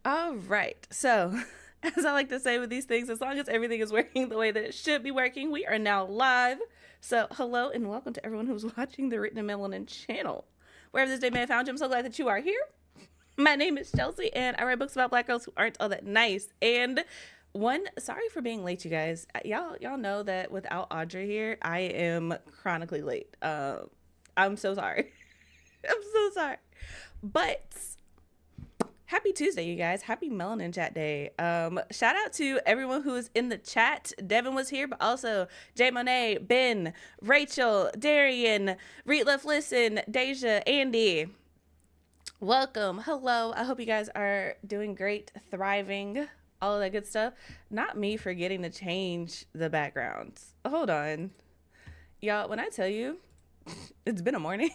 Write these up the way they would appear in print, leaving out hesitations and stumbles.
All right. So, as I like to say with these things, as long as everything is working the way that it should be working, we are now live. So, hello and welcome to everyone who's watching the Written in Melanin channel. Wherever this day may have found you, I'm so glad that you are here. My name is Chelsea, and I write books about Black girls who aren't all that nice. And sorry for being late, you guys. Y'all know that without Audrey here, I am chronically late. I'm so sorry. I'm so sorry. But happy Tuesday, you guys. Happy Melanin Chat Day. Shout out to everyone who is in the chat. Devin was here, but also Jay Monet, Ben, Rachel, Darian, Read Left Listen, Deja, Andy. Welcome. Hello. I hope you guys are doing great, thriving, all of that good stuff. Not me forgetting to change the backgrounds. Hold on. Y'all, when I tell you, it's been a morning.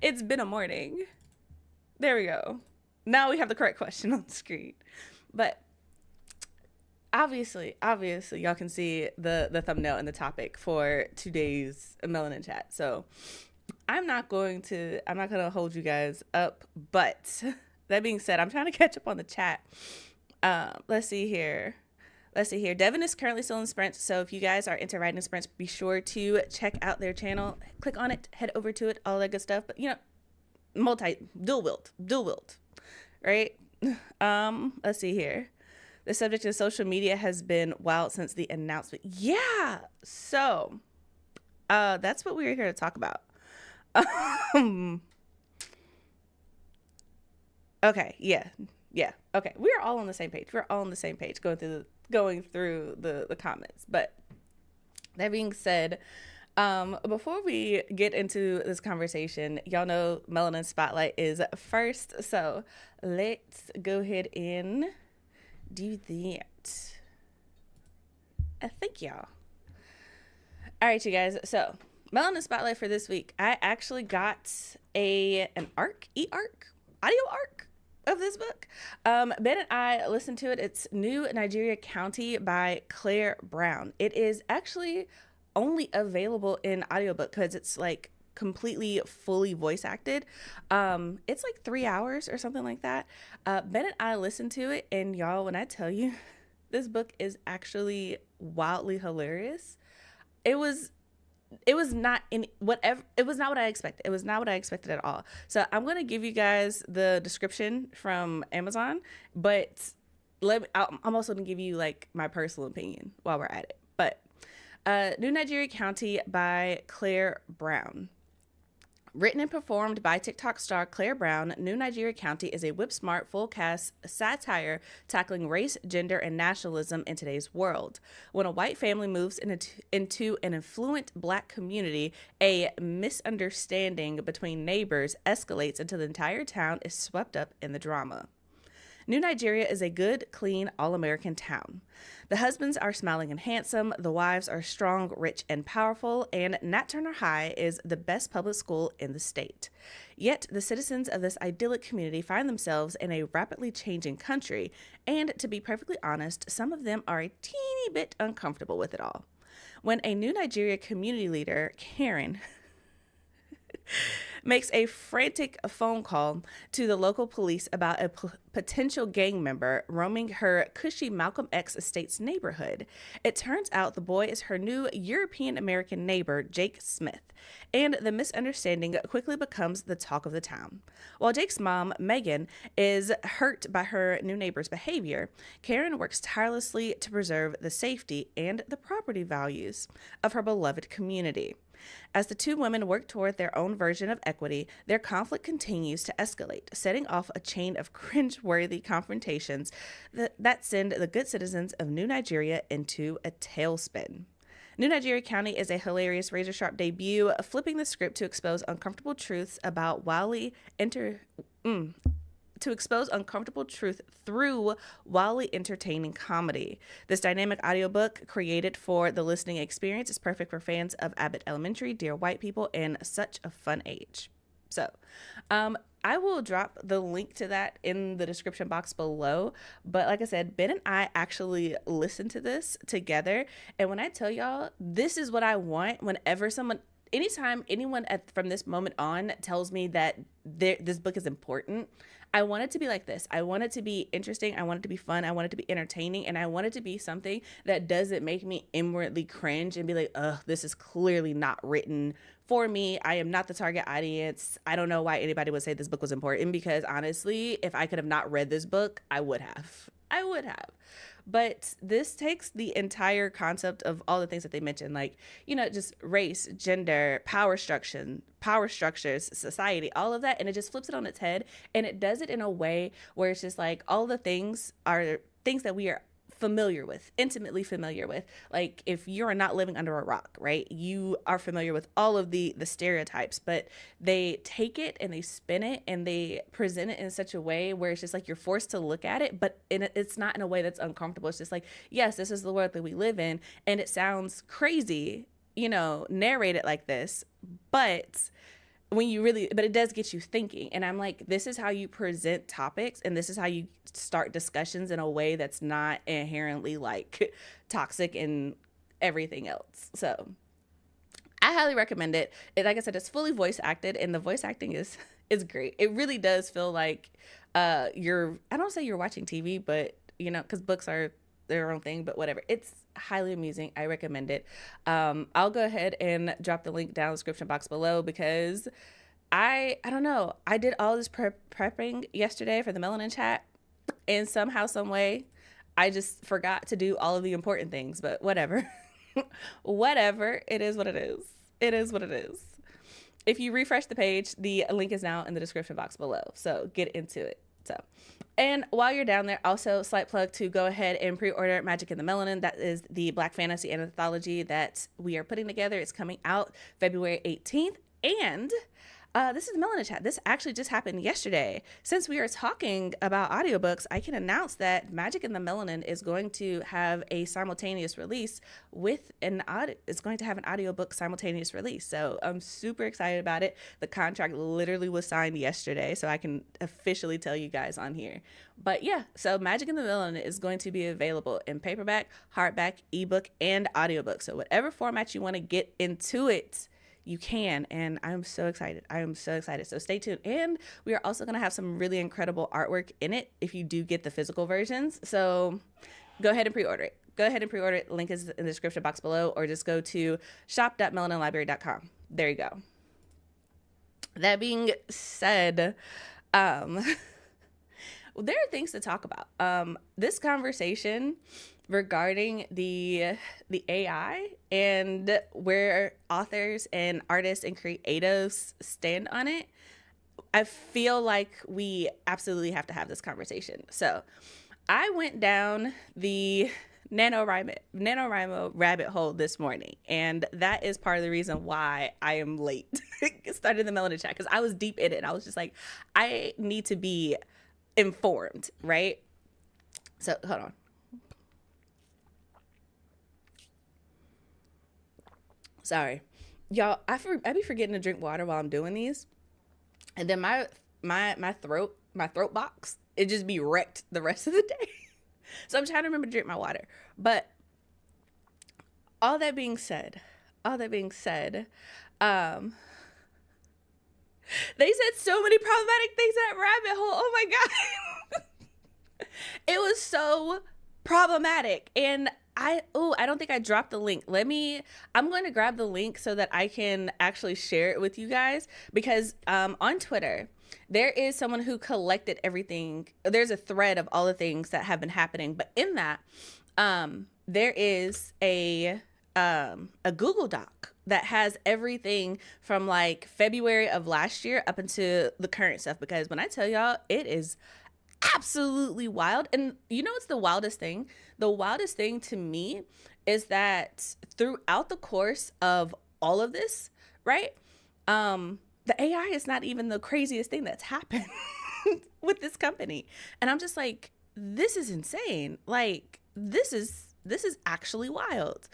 It's been a morning. There we go. Now we have the correct question on the screen. But obviously, y'all can see the thumbnail and the topic for today's Melanin Chat. So I'm not gonna hold you guys up, but that being said, I'm trying to catch up on the chat. Let's see here. Devin is currently still in sprints, so if you guys are into riding sprints, be sure to check out their channel. Click on it, head over to it, all that good stuff. But dual wield, right? Let's see here. The subject of social media has been wild since the announcement. Yeah, so that's what we're here to talk about. Okay, yeah. Okay, we're all on the same page. Going through the comments. But that being said, before we get into this conversation, y'all know Melanin Spotlight is first, so let's go ahead and do that. Thank y'all. All right, you guys. So Melanin Spotlight for this week. I actually got an audio arc of this book. Ben and I listened to it. It's New Nigeria County by Claire Brown. It is actually only available in audiobook because it's like completely fully voice acted. It's like 3 hours or something like that. Ben and I listened to it, and y'all, when I tell you, this book is actually wildly hilarious. It was not what I expected. It was not what I expected at all. So I'm going to give you guys the description from Amazon, but I'm also going to give you like my personal opinion while we're at it. But New Nigeria County by Claire Brown. Written and performed by TikTok star Claire Brown, New Nigeria County is a whip-smart, full-cast satire tackling race, gender, and nationalism in today's world. When a white family moves into an affluent black community, a misunderstanding between neighbors escalates until the entire town is swept up in the drama. New Nigeria is a good, clean, all-American town. The husbands are smiling and handsome, the wives are strong, rich, and powerful, and Nat Turner High is the best public school in the state. Yet, the citizens of this idyllic community find themselves in a rapidly changing country, and to be perfectly honest, some of them are a teeny bit uncomfortable with it all. When a New Nigeria community leader, Karen, makes a frantic phone call to the local police about a potential gang member roaming her cushy Malcolm X Estates neighborhood. It turns out the boy is her new European-American neighbor, Jake Smith, and the misunderstanding quickly becomes the talk of the town. While Jake's mom, Megan, is hurt by her new neighbor's behavior, Karen works tirelessly to preserve the safety and the property values of her beloved community. As the two women work toward their own version of equity, their conflict continues to escalate, setting off a chain of cringe-worthy confrontations that send the good citizens of New Nigeria into a tailspin. New Nigeria County is a hilarious razor-sharp debut, flipping the script to expose uncomfortable truths through wildly entertaining comedy. This dynamic audiobook, created for the listening experience, is perfect for fans of Abbott Elementary, Dear White People, and such a fun age. So, I will drop the link to that in the description box below. But like I said, Ben and I actually listened to this together. And when I tell y'all, this is what I want whenever someone anytime anyone from this moment on tells me that this book is important, I want it to be like this. I want it to be interesting. I want it to be fun. I want it to be entertaining. And I want it to be something that doesn't make me inwardly cringe and be like, ugh, this is clearly not written for me. I am not the target audience. I don't know why anybody would say this book was important, because honestly, if I could have not read this book, I would have. But this takes the entire concept of all the things that they mentioned, like, just race, gender, power structures, society, all of that. And it just flips it on its head. And it does it in a way where it's just like all the things are things that we are familiar with, intimately familiar with. Like, if you're not living under a rock, right, you are familiar with all of the stereotypes, but they take it and they spin it and they present it in such a way where it's just like you're forced to look at it, but it's not in a way that's uncomfortable. It's just like, yes, this is the world that we live in, and it sounds crazy, narrated like this, but it does get you thinking. And I'm like, this is how you present topics, and this is how you start discussions in a way that's not inherently like toxic and everything else. So I highly recommend it. Like I said, it's fully voice acted, and the voice acting is great. It really does feel like I don't say you're watching TV, but because books are their own thing, but whatever. It's highly amusing. I recommend it. I'll go ahead and drop the link down in the description box below, because I don't know. I did all this prepping yesterday for the Melanin Chat, and somehow, some way, I just forgot to do all of the important things, but whatever. Whatever. It is what it is. It is what it is. If you refresh the page, the link is now in the description box below. So get into it. And while you're down there, also slight plug to go ahead and pre-order Magic in the Melanin. That is the Black fantasy anthology that we are putting together. It's coming out February 18th. And this is the Melanin Chat. This actually just happened yesterday. Since we are talking about audiobooks, I can announce that Magic in the Melanin is going to have a simultaneous release it's going to have an audiobook simultaneous release. So I'm super excited about it. The contract literally was signed yesterday, so I can officially tell you guys on here. But yeah, so Magic in the Melanin is going to be available in paperback, hardback, ebook, and audiobook. So whatever format you want to get into it, you can, and I'm so excited. So stay tuned. And we are also going to have some really incredible artwork in it if you do get the physical versions. So go ahead and pre-order it. Link is in the description box below, or just go to shop.melaninlibrary.com. There you go. That being said, there are things to talk about. This conversation regarding the AI and where authors and artists and creatives stand on it, I feel like we absolutely have to have this conversation. So I went down the NaNoWriMo rabbit hole this morning, and that is part of the reason why I am late starting the Melanin Chat, because I was deep in it and I was just like, I need to be informed, right? So hold on. Sorry, y'all. I be forgetting to drink water while I'm doing these, and then my throat box, it just be wrecked the rest of the day. So I'm trying to remember to drink my water. But all that being said, they said so many problematic things in that rabbit hole. Oh my god, it was so problematic. And I don't think I dropped the link. I'm going to grab the link so that I can actually share it with you guys, because on Twitter, there is someone who collected everything. There's a thread of all the things that have been happening, but in that, there is a Google Doc that has everything from like February of last year up into the current stuff, because when I tell y'all, it is absolutely wild. And what's the wildest thing? The wildest thing to me is that throughout the course of all of this, right? The AI is not even the craziest thing that's happened with this company. And I'm just like, this is insane. Like, this is actually wild.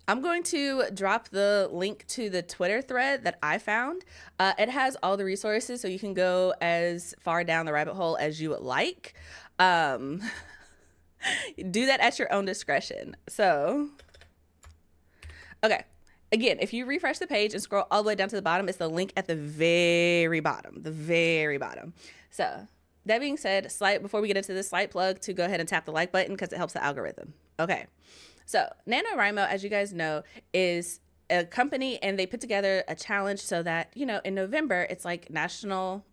I'm going to drop the link to the Twitter thread that I found. It has all the resources, so you can go as far down the rabbit hole as you would like. Do that at your own discretion. So Okay. Again, if you refresh the page and scroll all the way down to the bottom, it's the link at the very bottom. The very bottom. So that being said, before we get into this, slight plug to go ahead and tap the like button because it helps the algorithm. Okay. So NaNoWriMo, as you guys know, is a company, and they put together a challenge so that, in November, it's like National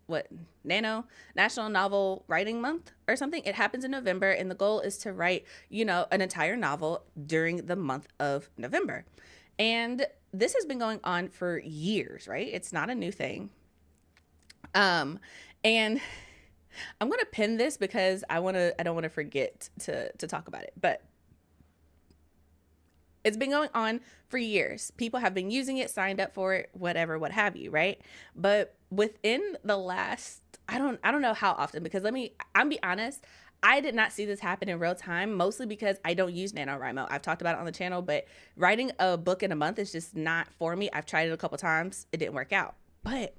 Novel Writing Month or something. It happens in November, and the goal is to write, an entire novel during the month of November. And this has been going on for years, right? It's not a new thing. And I'm going to pin this because I don't want to forget to talk about it. But it's been going on for years. People have been using it, signed up for it, whatever, what have you, right? But within the last, I don't know how often, because I'm be honest, I did not see this happen in real time, mostly because I don't use NaNoWriMo. I've talked about it on the channel, but writing a book in a month is just not for me. I've tried it a couple times. It didn't work out. But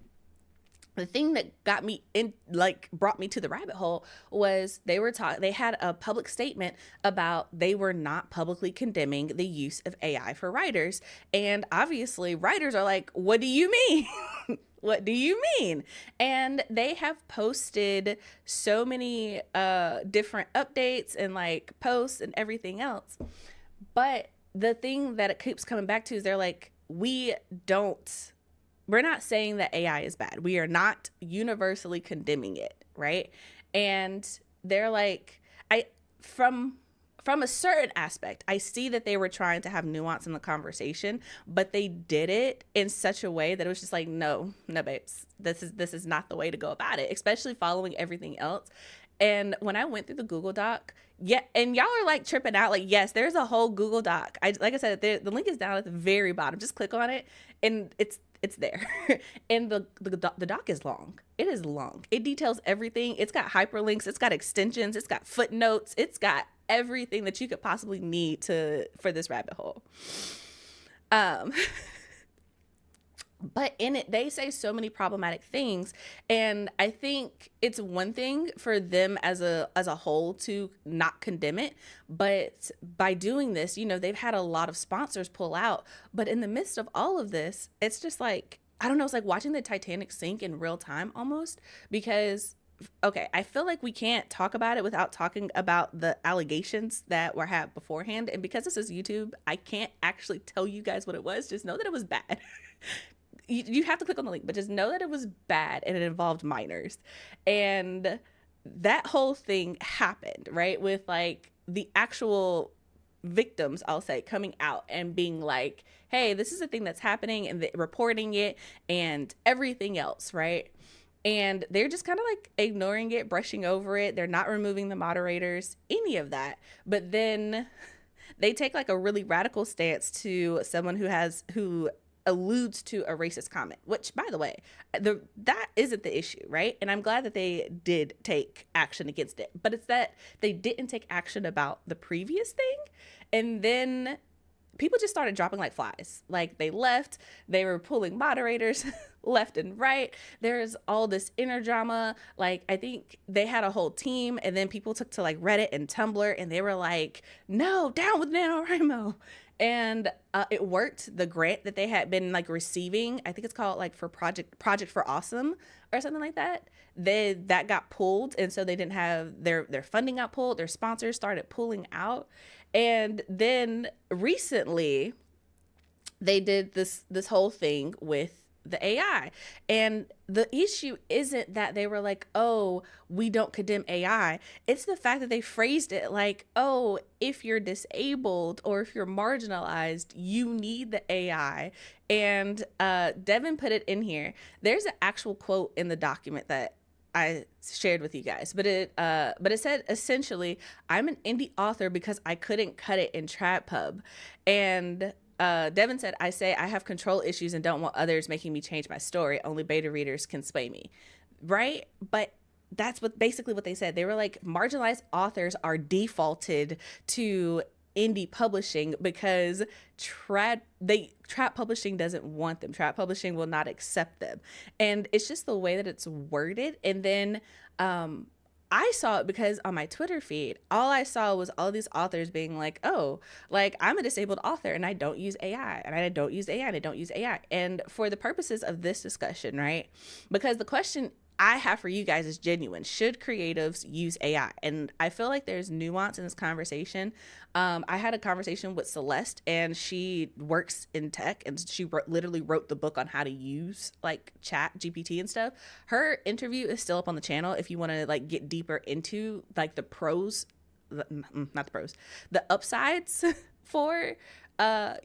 the thing that got me in, brought me to the rabbit hole, was they had a public statement about they were not publicly condemning the use of AI for writers. And obviously writers are like, what do you mean? What do you mean? And they have posted so many different updates and posts and everything else. But the thing that it keeps coming back to is they're like, we're not saying that AI is bad. We are not universally condemning it, right? And they're like, from a certain aspect, I see that they were trying to have nuance in the conversation, but they did it in such a way that it was just like, no, babes, this is not the way to go about it, especially following everything else. And when I went through the Google Doc, yeah, and y'all are tripping out, yes, there's a whole Google Doc. Like I said, the link is down at the very bottom. Just click on it, and it's there. And the doc is long. It is long. It details everything. It's got hyperlinks. It's got extensions. It's got footnotes. It's got everything that you could possibly need for this rabbit hole. But in it, they say so many problematic things. And I think it's one thing for them as a whole to not condemn it. But by doing this, they've had a lot of sponsors pull out. But in the midst of all of this, it's just I don't know, it's like watching the Titanic sink in real time almost. Because, okay, I feel like we can't talk about it without talking about the allegations that were had beforehand. And because this is YouTube, I can't actually tell you guys what it was. Just know that it was bad. You have to click on the link, but just know that it was bad and it involved minors. And that whole thing happened, right? With the actual victims, I'll say, coming out and being like, hey, this is a thing that's happening, and reporting it and everything else, right? And they're just kind of ignoring it, brushing over it. They're not removing the moderators, any of that. But then they take a really radical stance to someone who alludes to a racist comment, which, by the way, that isn't the issue, right? And I'm glad that they did take action against it, but it's that they didn't take action about the previous thing. And then people just started dropping like flies. They left, they were pulling moderators left and right. There's all this inner drama. I think they had a whole team, and then people took to Reddit and Tumblr, and they were like, no, down with NaNoWriMo. And it worked. The grant that they had been receiving, I think it's called for Project for Awesome or something like that, that got pulled. And so they didn't have their funding got pulled. Their sponsors started pulling out. And then recently they did this whole thing with the AI. And the issue isn't that they were like, oh, we don't condemn AI. It's the fact that they phrased it oh, if you're disabled or if you're marginalized, you need the AI. And Devin put it in here. There's an actual quote in the document that I shared with you guys, but it said essentially, I'm an indie author because I couldn't cut it in TradPub. And Devin said, I say I have control issues and don't want others making me change my story. Only beta readers can sway me. Right? But that's basically what they said. They were marginalized authors are defaulted to indie publishing because trad publishing doesn't want them. Trad publishing will not accept them. And it's just the way that it's worded. And then I saw it because on my Twitter feed, all I saw was all these authors being like, oh, like I'm a disabled author and I don't use AI and I don't use AI and I don't use AI. And for the purposes of this discussion, right? Because the question I have for you guys is genuine. Should creatives use AI? And I feel like there's nuance in this conversation. I had a conversation with Celeste, and she works in tech, and she literally wrote the book on how to use like Chat GPT and stuff. Her interview is still up on the channel if you want to like get deeper into like the pros, not the pros, the upsides for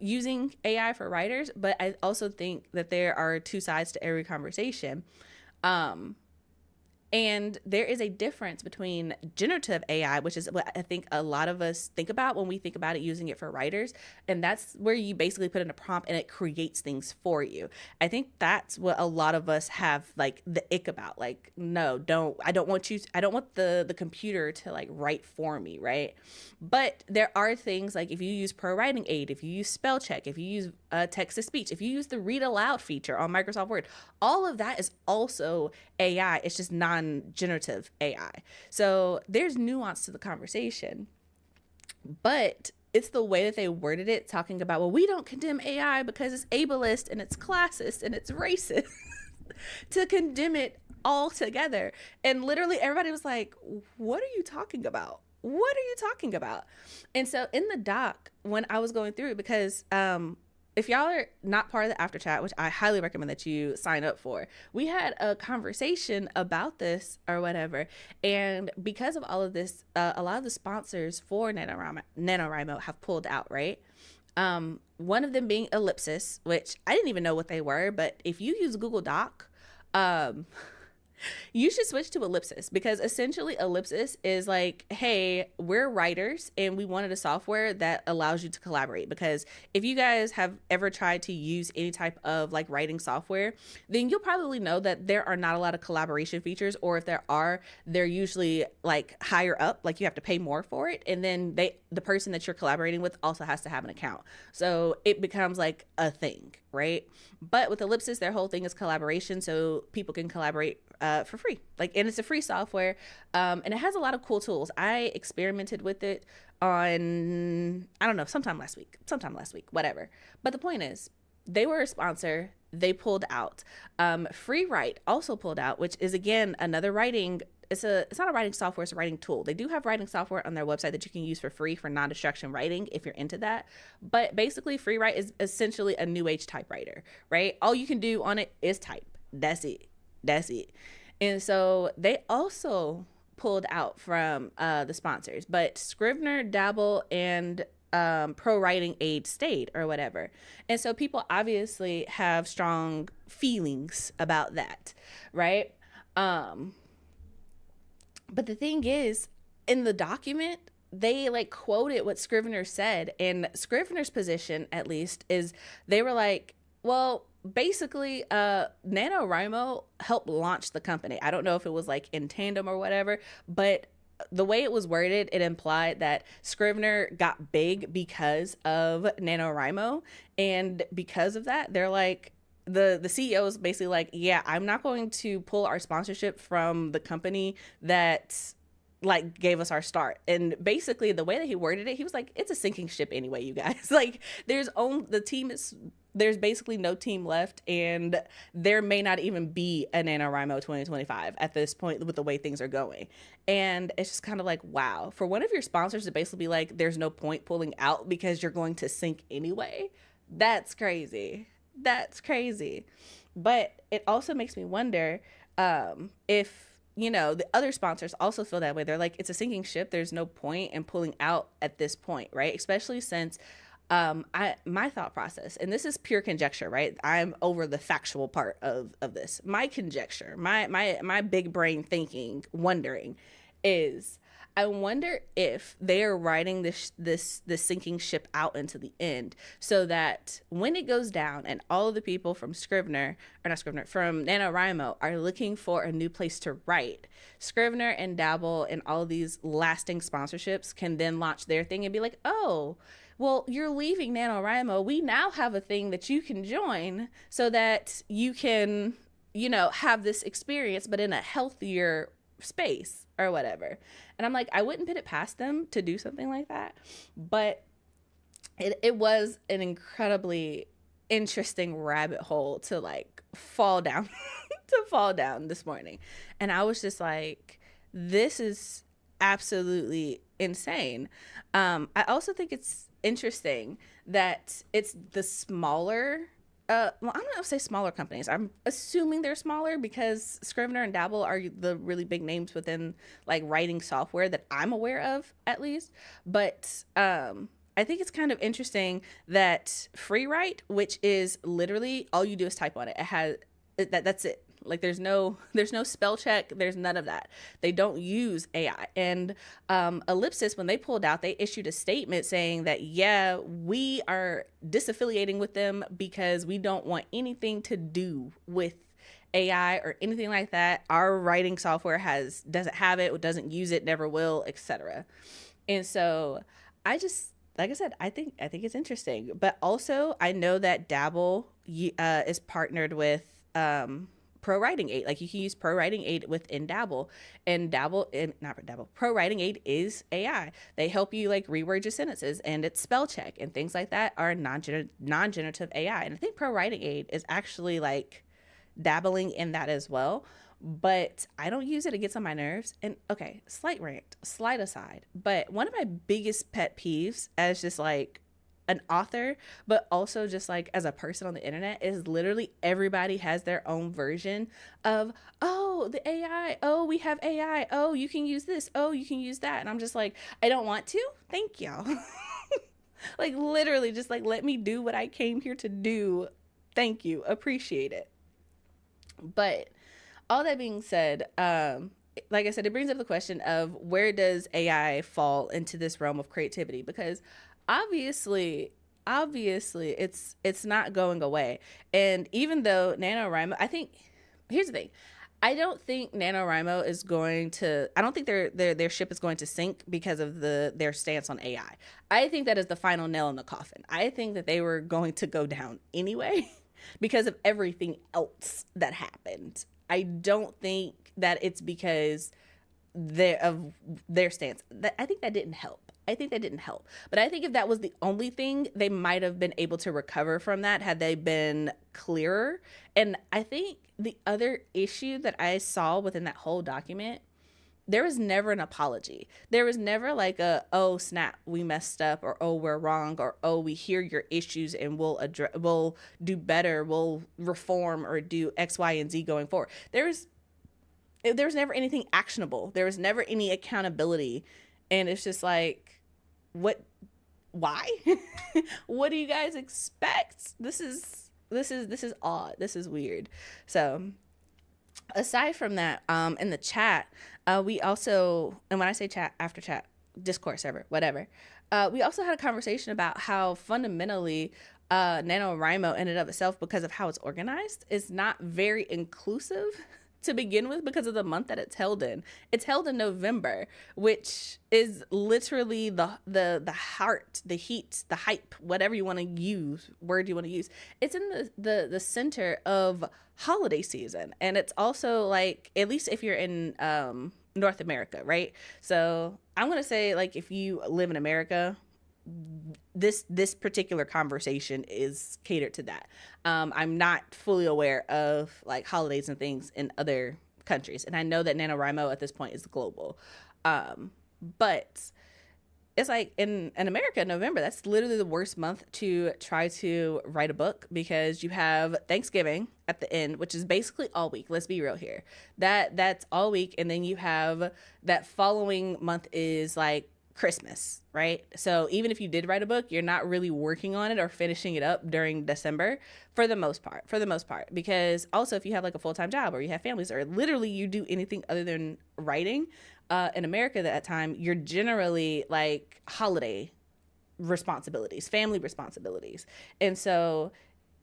using AI for writers. But I also think that there are two sides to every conversation. And there is a difference between generative AI, which is what I think a lot of us think about when we think about it, using it for writers. And that's where you basically put in a prompt and it creates things for you. I think that's what a lot of us have like the ick about. Like, no, I don't want the computer to like write for me, right? But there are things like if you use Pro Writing Aid, if you use spell check, if you use text to speech, if you use the read aloud feature on Microsoft Word, all of that is also AI. It's just non-generative AI. So there's nuance to the conversation, but it's the way that they worded it, talking about, well, we don't condemn AI because it's ableist and it's classist and it's racist to condemn it all together. And literally everybody was like, what are you talking about? What are you talking about? And so in the doc, when I was going through it, because if y'all are not part of the after chat, which I highly recommend that you sign up for, we had a conversation about this or whatever. And because of all of this, a lot of the sponsors for NaNoWriMo have pulled out, right? One of them being Ellipsis, which I didn't even know what they were, but if you use Google Doc, you should switch to Ellipsis, because essentially Ellipsis is like, hey, we're writers and we wanted a software that allows you to collaborate. Because if you guys have ever tried to use any type of like writing software, then you'll probably know that there are not a lot of collaboration features, or if there are, they're usually like higher up, like you have to pay more for it. And then the person that you're collaborating with also has to have an account. So it becomes like a thing, right? But with Ellipsis, their whole thing is collaboration, so people can collaborate for free. Like, and it's a free software, and it has a lot of cool tools. I experimented with it on, I don't know, sometime last week, whatever. But the point is, they were a sponsor. They pulled out. FreeWrite also pulled out, which is again another writing. It's not a writing software, it's a writing tool. They do have writing software on their website that you can use for free for non-distraction writing if you're into that. But basically, FreeWrite is essentially a new age typewriter, right? All you can do on it is type. That's it. And so they also pulled out from the sponsors, but Scrivener, Dabble, and Pro Writing Aid stayed or whatever. And so people obviously have strong feelings about that, right? But the thing is, in the document, they like quoted what Scrivener said, and Scrivener's position, at least, is they were like, well, basically, NaNoWriMo helped launch the company. I don't know if it was like in tandem or whatever, but the way it was worded, it implied that Scrivener got big because of NaNoWriMo, and because of that, they're like, the CEO is basically like, yeah, I'm not going to pull our sponsorship from the company that like gave us our start. And basically the way that he worded it, he was like, it's a sinking ship anyway, you guys. Like there's basically no team left, and there may not even be a NaNoWriMo 2025 at this point with the way things are going. And it's just kind of like, wow, for one of your sponsors to basically be like, there's no point pulling out because you're going to sink anyway. That's crazy. But it also makes me wonder if, you know, the other sponsors also feel that way. They're like, it's a sinking ship. There's no point in pulling out at this point, right? Especially since my thought process, and this is pure conjecture, right? I'm over the factual part of this. My conjecture, my big brain thinking, wondering is, I wonder if they are riding this sinking ship out into the end, so that when it goes down and all of the people from from NaNoWriMo are looking for a new place to write, Scrivener and Dabble and all of these lasting sponsorships can then launch their thing and be like, oh, well, you're leaving NaNoWriMo. We now have a thing that you can join so that you can, you know, have this experience, but in a healthier space or whatever. And I'm like, I wouldn't put it past them to do something like that. But it was an incredibly interesting rabbit hole to like fall down to fall down this morning. And I was just like, this is absolutely insane. I also think it's interesting that it's the smaller well, I'm not gonna say smaller companies. I'm assuming they're smaller because Scrivener and Dabble are the really big names within like writing software that I'm aware of, at least. But I think it's kind of interesting that FreeWrite, which is literally all you do is type on it. It has that's it. Like there's no spell check. There's none of that. They don't use AI. And Ellipsis, when they pulled out, they issued a statement saying that, yeah, we are disaffiliating with them because we don't want anything to do with AI or anything like that. Our writing software doesn't have it, doesn't use it, never will, etc. And so I just, like I said, I think it's interesting. But also I know that Dabble is partnered with Pro Writing Aid. Like you can use Pro Writing Aid within Dabble, and Pro Writing Aid is AI. They help you like reword your sentences, and it's spell check and things like that are non-generative AI. And I think Pro Writing Aid is actually like dabbling in that as well. But I don't use it. It gets on my nerves. And okay, slight rant, slight aside. But one of my biggest pet peeves as just like an author, but also just like as a person on the internet, is literally everybody has their own version of, oh, the AI, oh, we have AI, oh, you can use this, oh, you can use that. And I'm just like, I don't want to. Thank y'all. Like literally just like, let me do what I came here to do. Thank you. Appreciate it. But all that being said, like I said, it brings up the question of where does AI fall into this realm of creativity? Because obviously it's not going away. And even though NaNoWriMo, I think, here's the thing, I don't think NaNoWriMo is going to, I don't think their ship is going to sink because of their stance on AI. I think that is the final nail in the coffin. I think that they were going to go down anyway because of everything else that happened. I don't think that it's because of their stance. I think that didn't help. But I think if that was the only thing, they might have been able to recover from that had they been clearer. And I think the other issue that I saw within that whole document, there was never an apology. There was never like oh snap, we messed up, or oh we're wrong, or oh we hear your issues and we'll do better, we'll reform or do X, Y, and Z going forward. There was never anything actionable. There was never any accountability. And it's just like, why? What do you guys expect? This is odd. This is weird. So aside from that, in the chat, we also, and when I say chat, after chat, Discord server, whatever, we also had a conversation about how fundamentally NaNoWriMo in and of itself, because of how it's organized, is not very inclusive to begin with because of the month that it's held in. It's held in November, which is literally the heart, the heat, the hype, whatever you want to use, word you want to use. It's in the center of holiday season. And it's also like, at least if you're in North America, right? So I'm going to say like, if you live in America, this particular conversation is catered to that. I'm not fully aware of like holidays and things in other countries, and I know that NaNoWriMo at this point is global. But it's like in America, November, that's literally the worst month to try to write a book because you have Thanksgiving at the end, which is basically all week. Let's be real here. That's all week, and then you have that following month is like Christmas, right? So even if you did write a book, you're not really working on it or finishing it up during December for the most part, because also if you have like a full-time job or you have families or literally you do anything other than writing, in America at that time, you're generally like holiday responsibilities, family responsibilities. And so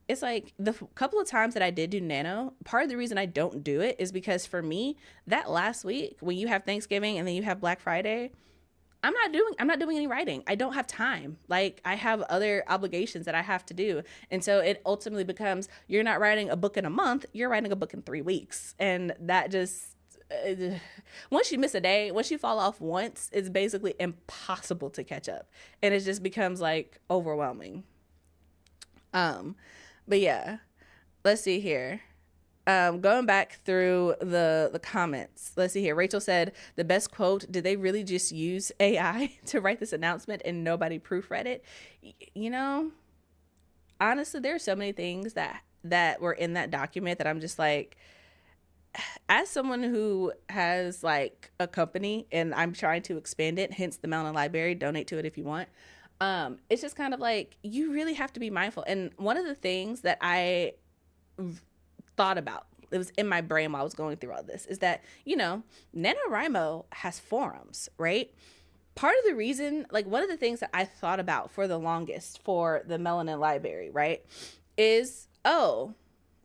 it's like the couple of times that I did do Nano, part of the reason I don't do it is because for me, that last week when you have Thanksgiving and then you have Black Friday, I'm not doing any writing. I don't have time. Like I have other obligations that I have to do. And so it ultimately becomes, you're not writing a book in a month, you're writing a book in 3 weeks. And that just, once you miss a day, once you fall off once, it's basically impossible to catch up, and it just becomes like overwhelming. Um, but yeah, let's see here. Going back through the comments, let's see here. Rachel said the best quote: "Did they really just use AI to write this announcement and nobody proofread it?" You know, honestly, there are so many things that were in that document that I'm just like, as someone who has like a company and I'm trying to expand it, hence the Melanin Library, donate to it if you want. It's just kind of like you really have to be mindful. And one of the things that I thought about, it was in my brain while I was going through all this, is that, NaNoWriMo has forums, right? Part of the reason, like one of the things that I thought about for the longest for the Melanin Library, right, is,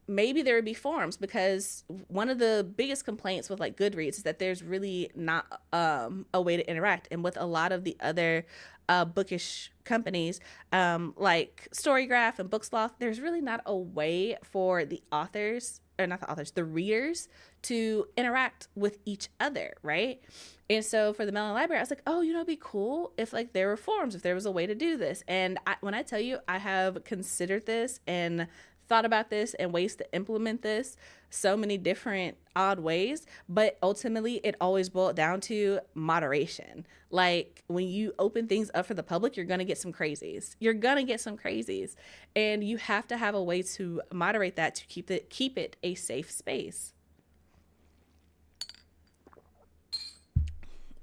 maybe there would be forums, because one of the biggest complaints with like Goodreads is that there's really not a way to interact. And with a lot of the other bookish companies like Storygraph and Booksloft, there's really not a way for the authors, or not the authors, the readers, to interact with each other, right? And so for the Melanin Library, I was like, it'd be cool if like there were forums, if there was a way to do this. And when I tell you, I have considered this and thought about this and ways to implement this so many different odd ways, but ultimately it always boiled down to moderation. Like when you open things up for the public, you're going to get some crazies. And you have to have a way to moderate that, to keep it a safe space.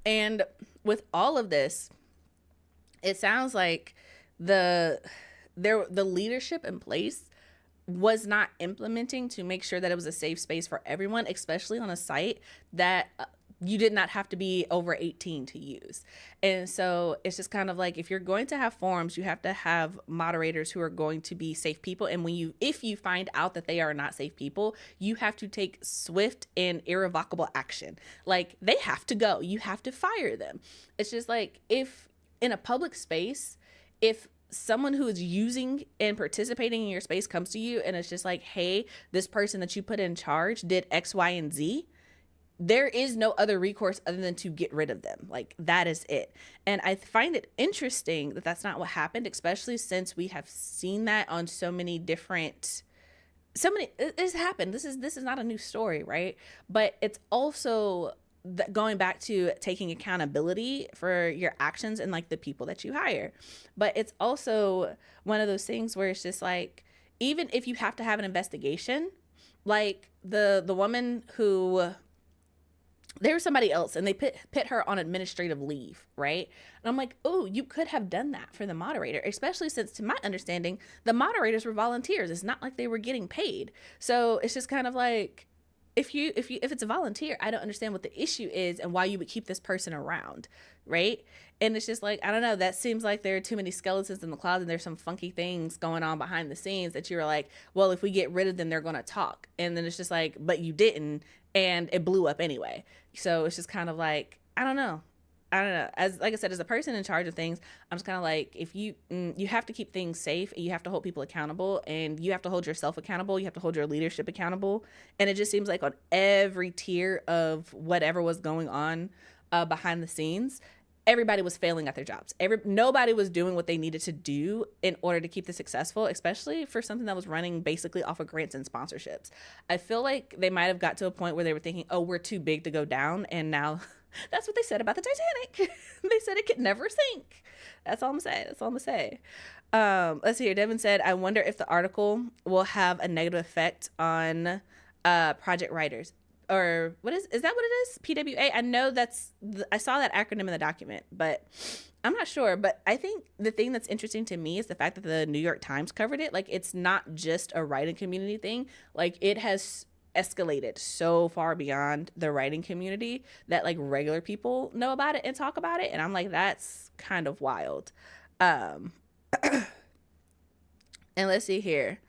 And with all of this, it sounds like the leadership in place was not implementing to make sure that it was a safe space for everyone, especially on a site that you did not have to be over 18 to use. And so it's just kind of like, if you're going to have forums, you have to have moderators who are going to be safe people. And if you find out that they are not safe people, you have to take swift and irrevocable action. Like they have to go, you have to fire them. It's just like, if in a public space, if someone who is using and participating in your space comes to you and it's just like, hey, this person that you put in charge did X, Y, and Z, there is no other recourse other than to get rid of them. Like that is it. And I find it interesting that that's not what happened, especially since we have seen that on it's happened. This is not a new story, right? But it's also going back to taking accountability for your actions and like the people that you hire. But it's also one of those things where it's just like, even if you have to have an investigation, like the woman who, there was somebody else and they put her on administrative leave, right? And I'm like, you could have done that for the moderator, especially since, to my understanding, the moderators were volunteers. It's not like they were getting paid. So it's just kind of like, if it's a volunteer, I don't understand what the issue is and why you would keep this person around, right? And it's just like, I don't know, that seems like there are too many skeletons in the closet and there's some funky things going on behind the scenes that you're like, well, if we get rid of them, they're going to talk. And then it's just like, but you didn't, and it blew up anyway. So it's just kind of like, I don't know. As like I said, as a person in charge of things, I'm just kind of like, if you have to keep things safe, and you have to hold people accountable, and you have to hold yourself accountable, you have to hold your leadership accountable. And it just seems like on every tier of whatever was going on behind the scenes, everybody was failing at their jobs. Nobody was doing what they needed to do in order to keep this successful, especially for something that was running basically off of grants and sponsorships. I feel like they might have got to a point where they were thinking, we're too big to go down. And now that's what they said about the Titanic. They said it could never sink. That's all I'm gonna say. Let's see here. Devin said, I wonder if the article will have a negative effect on project writers. Or what is that what it is? PWA? I know I saw that acronym in the document, but I'm not sure. But I think the thing that's interesting to me is the fact that the New York Times covered it. Like, it's not just a writing community thing. Like, it has escalated so far beyond the writing community that like regular people know about it and talk about it. And I'm like, that's kind of wild. And let's see here.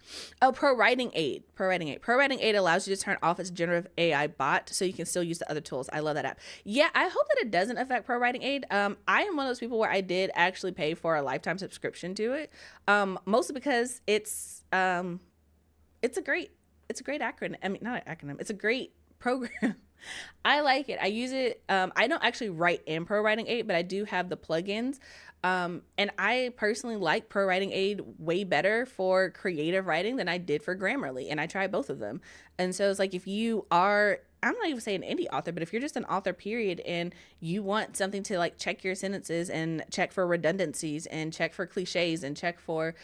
Pro Writing Aid allows you to turn off its generative AI bot so you can still use the other tools. I love that app. Yeah, I hope that it doesn't affect Pro Writing Aid. I am one of those people where I did actually pay for a lifetime subscription to it. Mostly because it's a great acronym. I mean, not an acronym. It's a great program. I like it. I use it. I don't actually write in Pro Writing Aid, but I do have the plugins. And I personally like Pro Writing Aid way better for creative writing than I did for Grammarly. And I tried both of them. And so it's like, if you are, I'm not even saying indie author, but if you're just an author, period, and you want something to like check your sentences and check for redundancies and check for cliches and check for,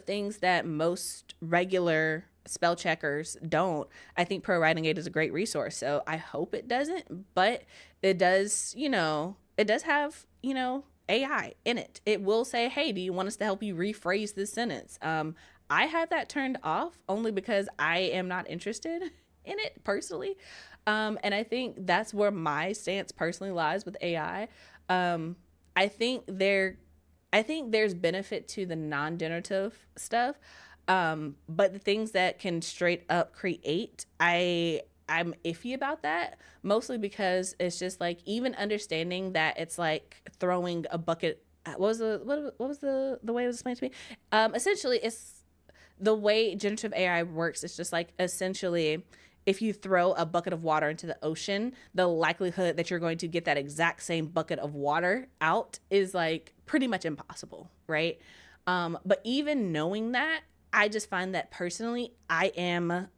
things that most regular spell checkers don't, I think Pro Writing Aid is a great resource. So I hope it doesn't, but it does, it does have, AI in it. It will say, hey, do you want us to help you rephrase this sentence? I have that turned off only because I am not interested in it personally. And I think that's where my stance personally lies with AI. I think there's benefit to the non-generative stuff. But the things that can straight up create, I'm iffy about that, mostly because it's just like, even understanding that it's like throwing a bucket. What was the way it was explained to me? Essentially, it's the way generative AI works. It's just like, essentially, if you throw a bucket of water into the ocean, the likelihood that you're going to get that exact same bucket of water out is like pretty much impossible, right? But even knowing that, I just find that personally, I am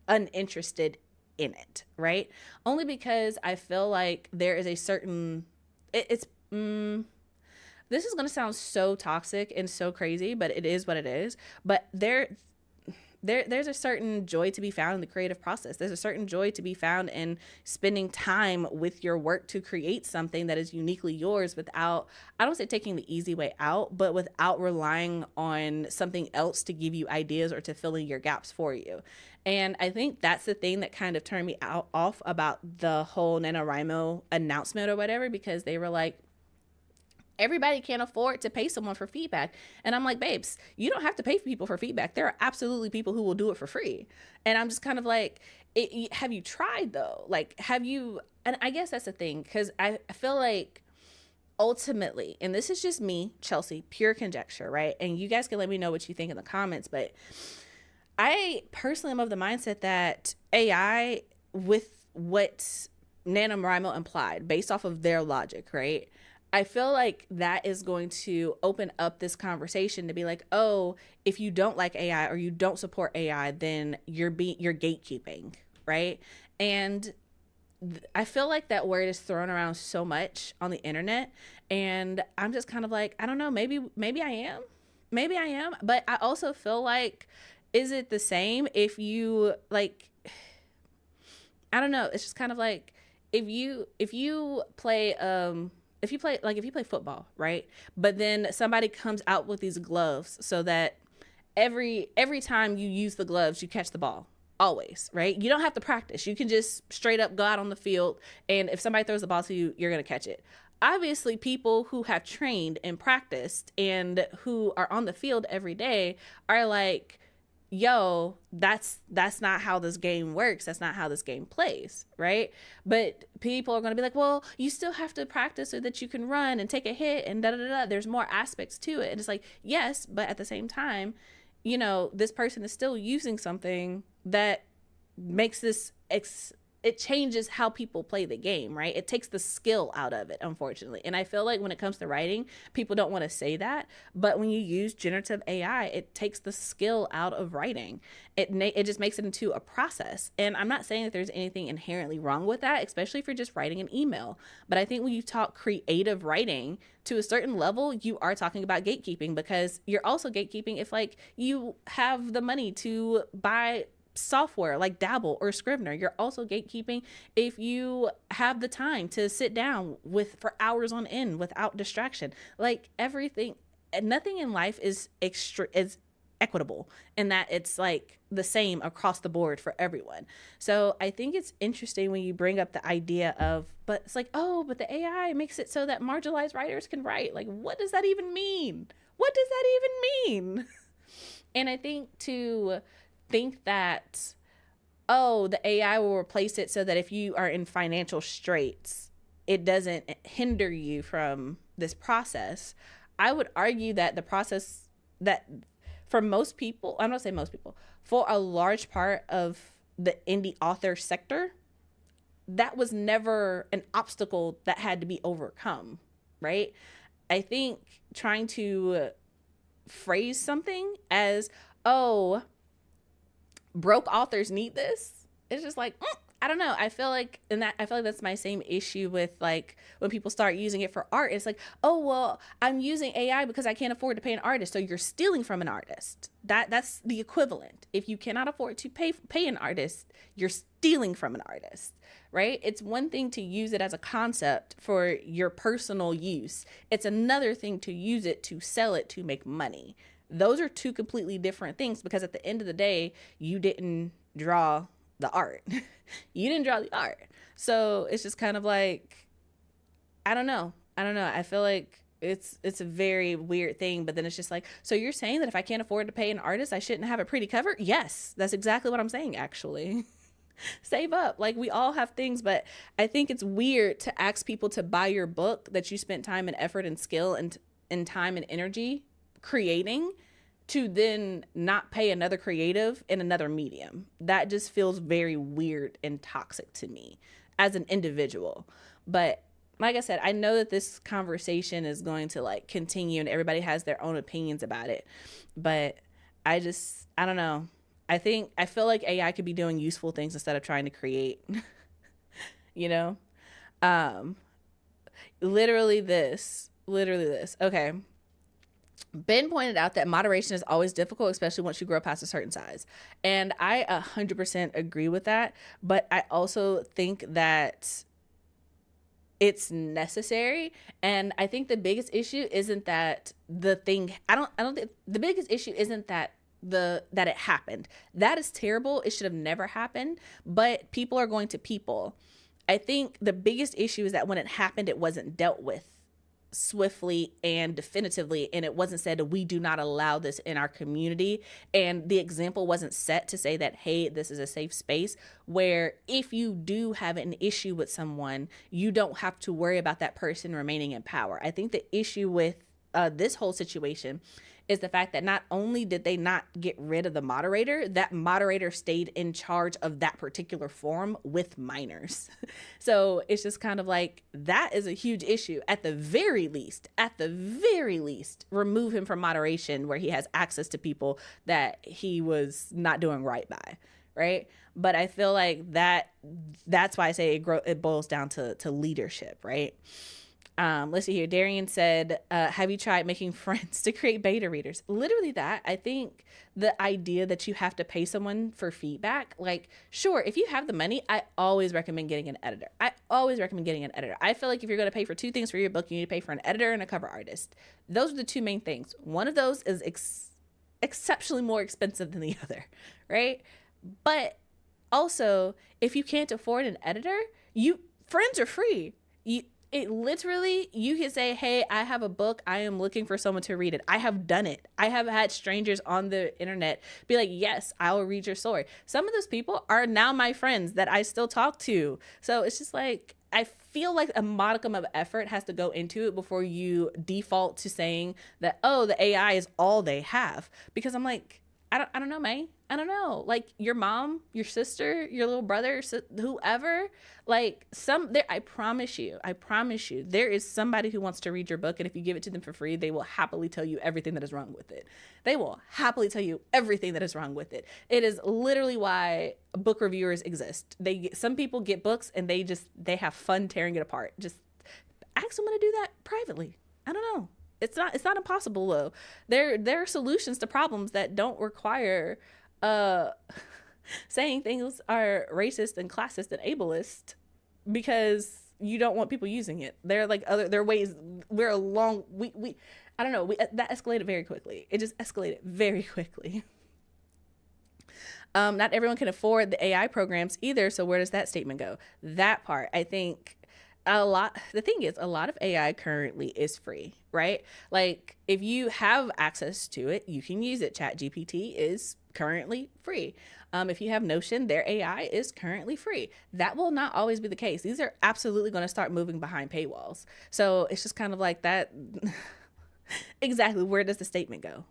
uninterested in it, right? Only because I feel like there is a certain, this is going to sound so toxic and so crazy, but it is what it is. But there's a certain joy to be found in the creative process. There's a certain joy to be found in spending time with your work to create something that is uniquely yours without, I don't say taking the easy way out, but without relying on something else to give you ideas or to fill in your gaps for you. And I think that's the thing that kind of turned me off about the whole NaNoWriMo announcement or whatever, because they were like, everybody can't afford to pay someone for feedback. And I'm like, babes, you don't have to pay people for feedback. There are absolutely people who will do it for free. And I'm just kind of like, have you tried though? Like, have you, and I guess that's the thing, because I feel like ultimately, and this is just me, Chelsea, pure conjecture, right? And you guys can let me know what you think in the comments, but I personally am of the mindset that AI, with what NaNoWriMo implied, based off of their logic, right? I feel like that is going to open up this conversation to be like, oh, if you don't like AI or you don't support AI, then you're gatekeeping, right? And I feel like that word is thrown around so much on the internet, and I'm just kind of like, I don't know, maybe I am, but I also feel like, is it the same if you like, I don't know, it's just kind of like, if you play if you play football, right? But then somebody comes out with these gloves so that every time you use the gloves, you catch the ball. Always, right? You don't have to practice. You can just straight up go out on the field, and if somebody throws the ball to you, you're going to catch it. Obviously, people who have trained and practiced and who are on the field every day are like, yo, that's not how this game works. That's not how this game plays, right? But people are going to be like, well, you still have to practice so that you can run and take a hit and da da da. There's more aspects to it. And it's like, yes, but at the same time, this person is still using something that makes it changes how people play the game, right? It takes the skill out of it, unfortunately. And I feel like when it comes to writing, people don't want to say that, but when you use generative AI, it takes the skill out of writing. It just makes it into a process. And I'm not saying that there's anything inherently wrong with that, especially if you're just writing an email. But I think when you talk creative writing to a certain level, you are talking about gatekeeping, because you're also gatekeeping if like you have the money to buy software like Dabble or Scrivener. You're also gatekeeping if you have the time to sit down for hours on end without distraction. Like everything, nothing in life is equitable in that it's like the same across the board for everyone. So I think it's interesting when you bring up the idea of, but it's like, oh, but the AI makes it so that marginalized writers can write. Like, what does that even mean? What does that even mean? And I think that, oh, the AI will replace it so that if you are in financial straits, it doesn't hinder you from this process. I would argue that the process that for most people, I'm not saying most people, for a large part of the indie author sector, that was never an obstacle that had to be overcome, right? I think trying to phrase something as, oh, broke authors need this, it's just like, I don't know. I feel like, that's my same issue with like when people start using it for art. It's like, oh well, I'm using AI because I can't afford to pay an artist, so you're stealing from an artist. That's the equivalent. If you cannot afford to pay an artist, you're stealing from an artist, right? It's one thing to use it as a concept for your personal use. It's another thing to use it to sell it to make money. Those are two completely different things, because at the end of the day, you didn't draw the art. You didn't draw the art. So it's just kind of like, I don't know. I feel like it's a very weird thing, but then it's just like, so you're saying that if I can't afford to pay an artist, I shouldn't have a pretty cover? Yes, that's exactly what I'm saying, actually. Save up. Like, we all have things, but I think it's weird to ask people to buy your book that you spent time and effort and skill and time and energy creating, to then not pay another creative in another medium. That just feels very weird and toxic to me as an individual. But like I said, I know that this conversation is going to like continue and everybody has their own opinions about it. But I don't know. I feel like AI could be doing useful things instead of trying to create, you know? Literally this. Okay. Ben pointed out that moderation is always difficult, especially once you grow past a certain size. And I 100% agree with that. But I also think that it's necessary. And I think the biggest issue isn't that the thing, I don't think the biggest issue isn't that that it happened. That is terrible. It should have never happened. But people are going to people. I think the biggest issue is that when it happened, it wasn't dealt with swiftly and definitively, and it wasn't said, we do not allow this in our community, and the example wasn't set to say that, hey, this is a safe space where if you do have an issue with someone, you don't have to worry about that person remaining in power. I think the issue with this whole situation is the fact that not only did they not get rid of the moderator, that moderator stayed in charge of that particular forum with minors. So it's just kind of like, that is a huge issue. At the very least, remove him from moderation where he has access to people that he was not doing right by, right? But I feel like that's why I say it boils down to leadership, right? Let's see here. Darian said, have you tried making friends to create beta readers? Literally that. I think the idea that you have to pay someone for feedback, like, sure, if you have the money, I always recommend getting an editor. I feel like if you're going to pay for two things for your book, you need to pay for an editor and a cover artist. Those are the two main things. One of those is exceptionally more expensive than the other, right? But also, if you can't afford an editor, friends are free. You can say, hey, I have a book. I am looking for someone to read it. I have done it. I have had strangers on the internet be like, yes, I will read your story. Some of those people are now my friends that I still talk to. So it's just like, I feel like a modicum of effort has to go into it before you default to saying that, oh, the AI is all they have. Because I'm like, I don't know, May. I don't know. Like, your mom, your sister, your little brother, whoever, like, I promise you, there is somebody who wants to read your book. And if you give it to them for free, they will happily tell you everything that is wrong with it. It is literally why book reviewers exist. Some people get books and they have fun tearing it apart. Just ask someone to do that privately. I don't know. It's not impossible though. There are solutions to problems that don't require saying things are racist and classist and ableist because you don't want people using it. There are ways. I don't know. That escalated very quickly. It just escalated very quickly. Not everyone can afford the AI programs either. So where does that statement go? That part, I think. The thing is, a lot of AI currently is free, right? Like, if you have access to it, you can use it. ChatGPT is currently free. If you have Notion, their AI is currently free. That will not always be the case. These are absolutely going to start moving behind paywalls. So it's just kind of like that. Exactly. Where does the statement go?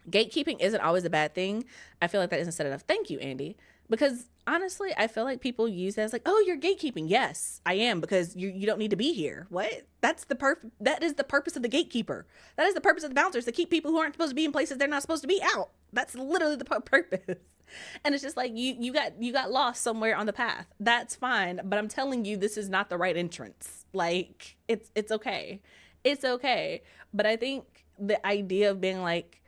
Gatekeeping isn't always a bad thing. I feel like that isn't said enough. Thank you, Andy. Because honestly, I feel like people use that as like, oh, you're gatekeeping. Yes, I am, because you don't need to be here. What? That is the purpose of the gatekeeper. That is the purpose of the bouncers, to keep people who aren't supposed to be in places they're not supposed to be out. That's literally the purpose. And it's just like you got lost somewhere on the path. That's fine, but I'm telling you, this is not the right entrance. Like, it's okay. It's okay. But I think the idea of being like,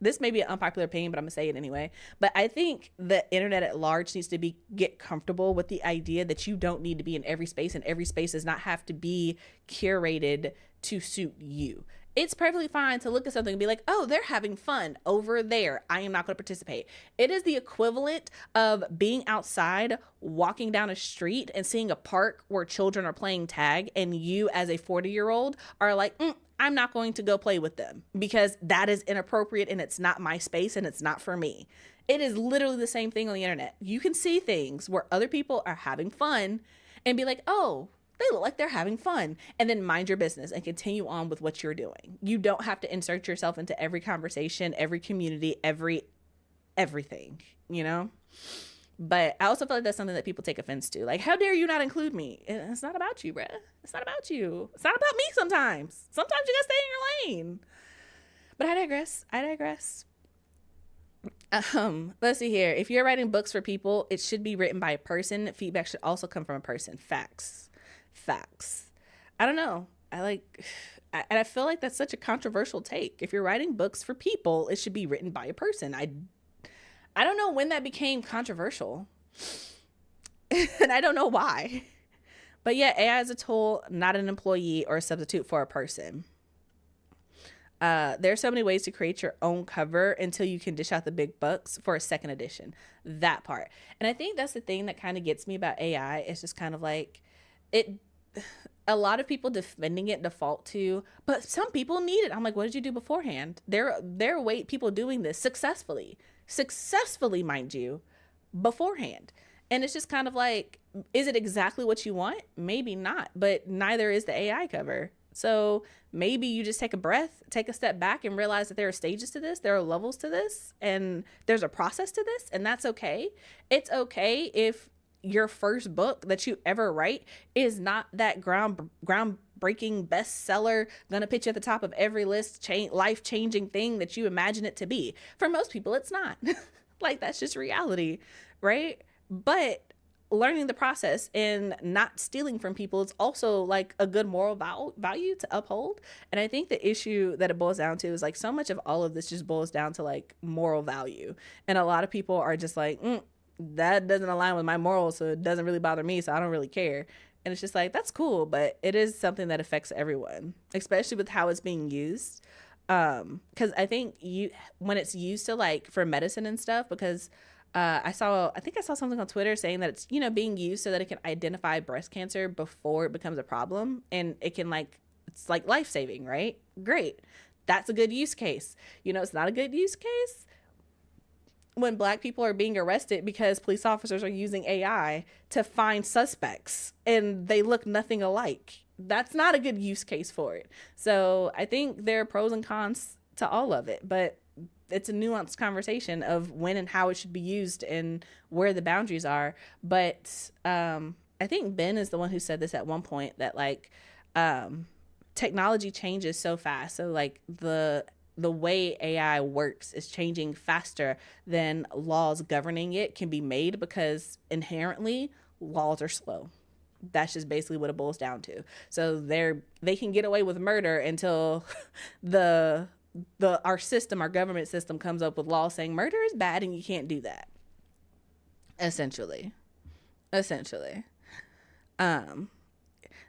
this may be an unpopular opinion, but I'm gonna say it anyway. But I think the internet at large needs to get comfortable with the idea that you don't need to be in every space, and every space does not have to be curated to suit you. It's perfectly fine to look at something and be like, oh, they're having fun over there. I am not going to participate. It is the equivalent of being outside, walking down a street and seeing a park where children are playing tag, and you as a 40-year-old are like, I'm not going to go play with them because that is inappropriate and it's not my space and it's not for me. It is literally the same thing on the internet. You can see things where other people are having fun and be like, oh, they look like they're having fun, and then mind your business and continue on with what you're doing. You don't have to insert yourself into every conversation, every community, everything, you know? But I also feel like that's something that people take offense to. Like, how dare you not include me? It's not about you, bruh. It's not about you. It's not about me sometimes. Sometimes you gotta stay in your lane. But I digress. Let's see here. If you're writing books for people, it should be written by a person. Feedback should also come from a person. Facts. I don't know. I feel like that's such a controversial take. If you're writing books for people, it should be written by a person. I don't know when that became controversial. And I don't know why. But yeah, AI is a tool, not an employee or a substitute for a person. There are so many ways to create your own cover until you can dish out the big bucks for a second edition. That part. And I think that's the thing that kind of gets me about AI. It's just kind of like a lot of people defending it default to, but some people need it. I'm like, what did you do beforehand? There are people doing this successfully, mind you, beforehand. And it's just kind of like, is it exactly what you want? Maybe not, but neither is the AI cover. So maybe you just take a breath, take a step back, and realize that there are stages to this, there are levels to this, and there's a process to this, and that's okay. It's okay if your first book that you ever write is not that groundbreaking bestseller, gonna pitch at the top of every list, life-changing thing that you imagine it to be. For most people, it's not. Like, that's just reality, right? But learning the process and not stealing from people is also like a good moral value to uphold. And I think the issue that it boils down to is like, so much of all of this just boils down to like moral value. And a lot of people are just like, that doesn't align with my morals, so it doesn't really bother me, so I don't really care. And it's just like, that's cool, but it is something that affects everyone, especially with how it's being used. Because I think when it's used to like for medicine and stuff, because I think I saw something on Twitter saying that it's, being used so that it can identify breast cancer before it becomes a problem, and it can it's like life-saving, right? Great. That's a good use case. It's not a good use case when Black people are being arrested because police officers are using AI to find suspects and they look nothing alike. That's not a good use case for it. So I think there are pros and cons to all of it, but it's a nuanced conversation of when and how it should be used and where the boundaries are. But I think Ben is the one who said this at one point, that technology changes so fast. So like the way AI works is changing faster than laws governing it can be made, because inherently laws are slow. That's just basically what it boils down to. So they can get away with murder until our government system comes up with laws saying murder is bad and you can't do that. Essentially.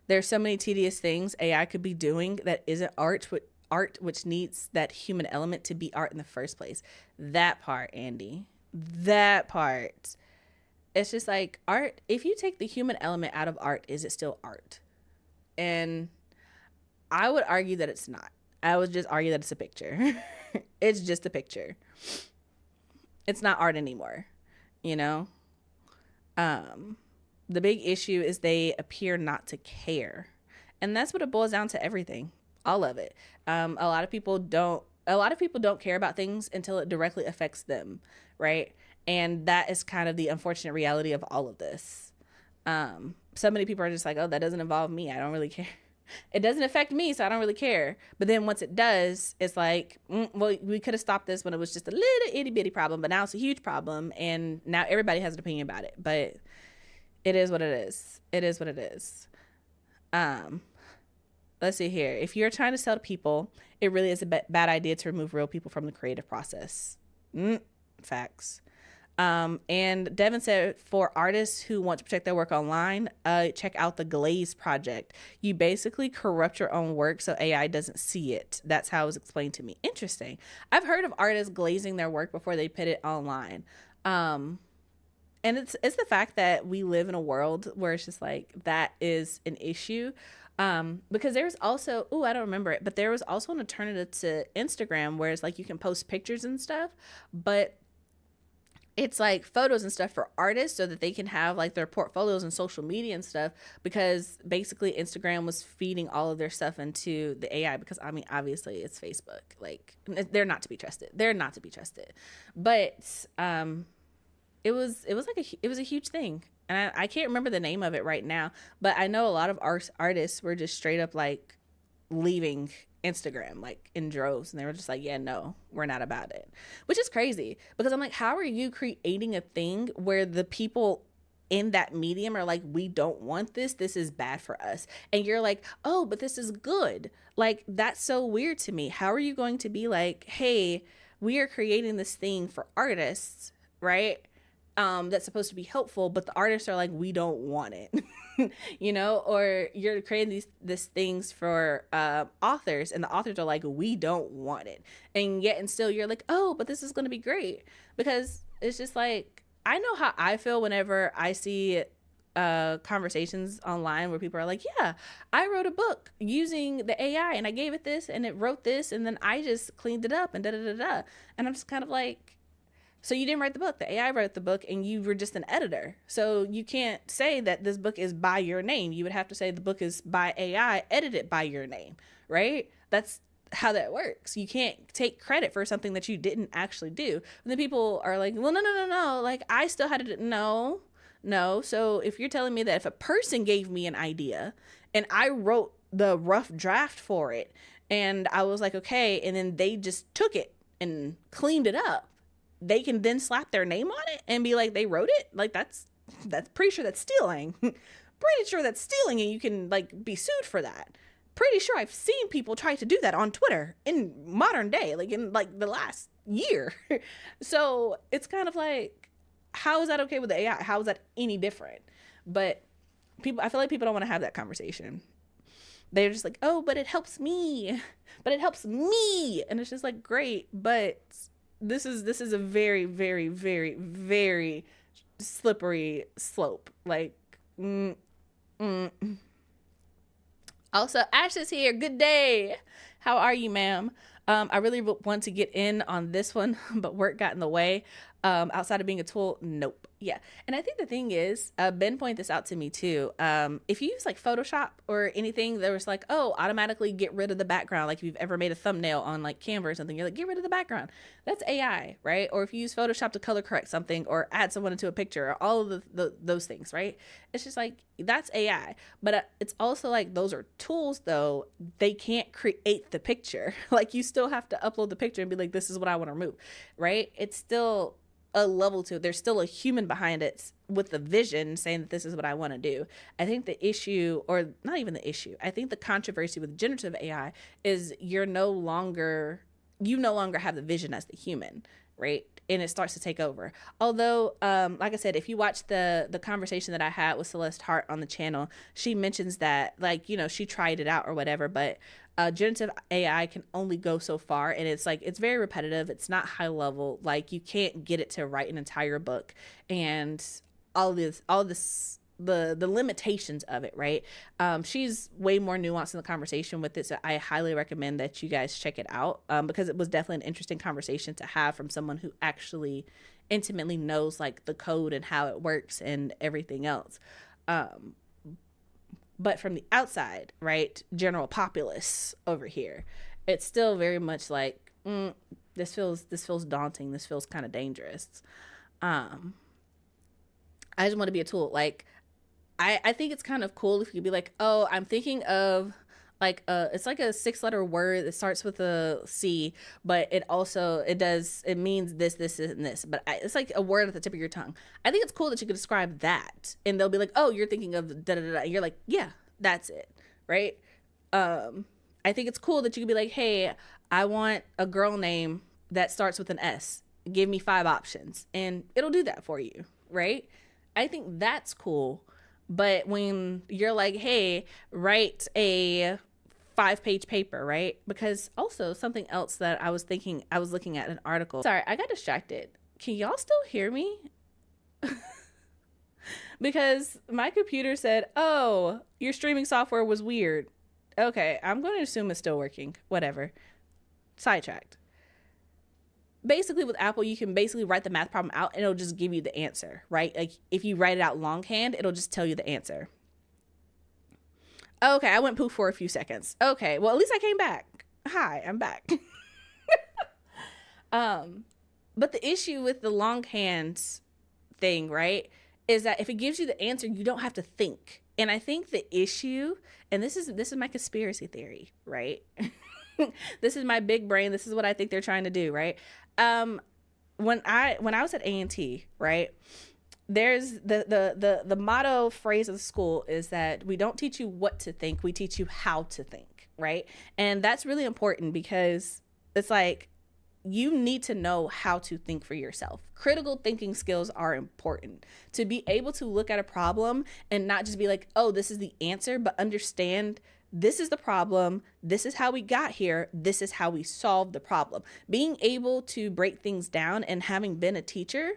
There's so many tedious things AI could be doing that isn't art, which needs that human element to be art in the first place. That part, Andy. That part. It's just like, art, if you take the human element out of art, is it still art? And I would argue that it's not. I would just argue that it's a picture. It's just a picture. It's not art anymore, The big issue is they appear not to care. And that's what it boils down to, everything. All of it. A lot of people don't a lot of people don't care about things until it directly affects them, right? And that is kind of the unfortunate reality of all of this. So many people are just like, oh, that doesn't involve me. I don't really care. It doesn't affect me, so I don't really care. But then once it does, it's like, well, we could have stopped this when it was just a little itty bitty problem, but now it's a huge problem, and now everybody has an opinion about it. But it is what it is. It is what it is. Let's see here. If you're trying to sell to people, it really is a bad idea to remove real people from the creative process. Facts. And Devin said, for artists who want to protect their work online, check out the Glaze project. You basically corrupt your own work so AI doesn't see it. That's how it was explained to me. Interesting. I've heard of artists glazing their work before they put it online. And it's the fact that we live in a world where it's just like that is an issue. Because there's also, I don't remember it, but there was also an alternative to Instagram where it's like you can post pictures and stuff, but it's like photos and stuff for artists so that they can have like their portfolios and social media and stuff, because basically Instagram was feeding all of their stuff into the AI, because I mean, obviously it's Facebook, like they're not to be trusted. But, it was a huge thing. And I can't remember the name of it right now, but I know a lot of artists were just straight up like leaving Instagram like in droves, and they were just like, yeah, no, we're not about it, which is crazy, because I'm like, how are you creating a thing where the people in that medium are like, we don't want this is bad for us, and you're like, oh, but this is good? Like, that's so weird to me. How are you going to be like, hey, we are creating this thing for artists, right? That's supposed to be helpful, but the artists are like, we don't want it. Or you're creating these things for authors, and the authors are like, we don't want it, and yet and still you're like, oh, but this is going to be great. Because it's just like, I know how I feel whenever I see conversations online where people are like, yeah, I wrote a book using the AI and I gave it this and it wrote this and then I just cleaned it up and da-da-da-da. And I'm just kind of like, so you didn't write the book. The AI wrote the book and you were just an editor. So you can't say that this book is by your name. You would have to say the book is by AI, edited by your name, right? That's how that works. You can't take credit for something that you didn't actually do. And then people are like, well, no. Like, I still had to do, no. So if you're telling me that if a person gave me an idea and I wrote the rough draft for it and I was like, okay, and then they just took it and cleaned it up, they can then slap their name on it and be like, they wrote it. Like, that's pretty sure that's stealing. Pretty sure that's stealing, and you can like be sued for that. Pretty sure I've seen people try to do that on Twitter in modern day, like in like the last year. So it's kind of like, how is that okay with the AI? How is that any different? But I feel like people don't want to have that conversation. They're just like, oh, but it helps me. And it's just like, great, but this is a very, very, very, very slippery slope. Like, Also, Ash is here. Good day. How are you, ma'am? I really want to get in on this one, but work got in the way. Outside of being a tool, nope. Yeah. And I think the thing is, Ben pointed this out to me too. If you use like Photoshop or anything, there was like, oh, automatically get rid of the background. Like if you've ever made a thumbnail on like Canva or something, you're like, get rid of the background. That's AI, right? Or if you use Photoshop to color correct something or add someone into a picture, or all of those things, right? It's just like, that's AI. But it's also like, those are tools though. They can't create the picture. Like you still have to upload the picture and be like, this is what I want to remove, right? It's still a level to it. There's still a human behind it with the vision saying that this is what I want to do. I think the issue, or not even the issue, I think the controversy with generative AI is you no longer have the vision as the human, right? And it starts to take over. Although, like I said, if you watch the conversation that I had with Celeste Hart on the channel, she mentions that, like, she tried it out or whatever, but generative AI can only go so far, and it's like, it's very repetitive. It's not high level. Like, you can't get it to write an entire book, and all this the limitations of it, right? She's way more nuanced in the conversation with it, so I highly recommend that you guys check it out, because it was definitely an interesting conversation to have from someone who actually intimately knows like the code and how it works and everything else. But from the outside, right, general populace over here, it's still very much like mm, this feels daunting. This feels kind of dangerous. Um, I just want to be a tool. Like, I think it's kind of cool if you could be like, oh, I'm thinking of like it's like a 6 letter word that starts with a C, but it means this, and this. But it's like a word at the tip of your tongue. I think it's cool that you could describe that, and they'll be like, oh, you're thinking of da da da. And you're like, yeah, that's it, right? I think it's cool that you could be like, hey, I want a girl name that starts with an S. Give me 5 options, and it'll do that for you, right? I think that's cool. But when you're like, hey, write a 5-page paper, right? Because also something else that I was looking at an article. Sorry, I got distracted. Can y'all still hear me? Because my computer said, oh, your streaming software was weird. Okay, I'm going to assume it's still working. Whatever. Sidetracked. Basically with Apple, you can basically write the math problem out and it'll just give you the answer, right? Like if you write it out longhand, it'll just tell you the answer. Okay, I went poof for a few seconds. Okay, well at least I came back. Hi, I'm back. But the issue with the longhand thing, right, is that if it gives you the answer, you don't have to think. And I think the issue, and this is my conspiracy theory, right? This is my big brain. This is what I think they're trying to do, right? When I was at A&T, right, there's the motto phrase of the school is that we don't teach you what to think, we teach you how to think, right? And that's really important because it's like you need to know how to think for yourself. Critical thinking skills are important to be able to look at a problem and not just be like, oh, this is the answer, but understand this is the problem. This is how we got here. This is how we solve the problem. Being able to break things down and having been a teacher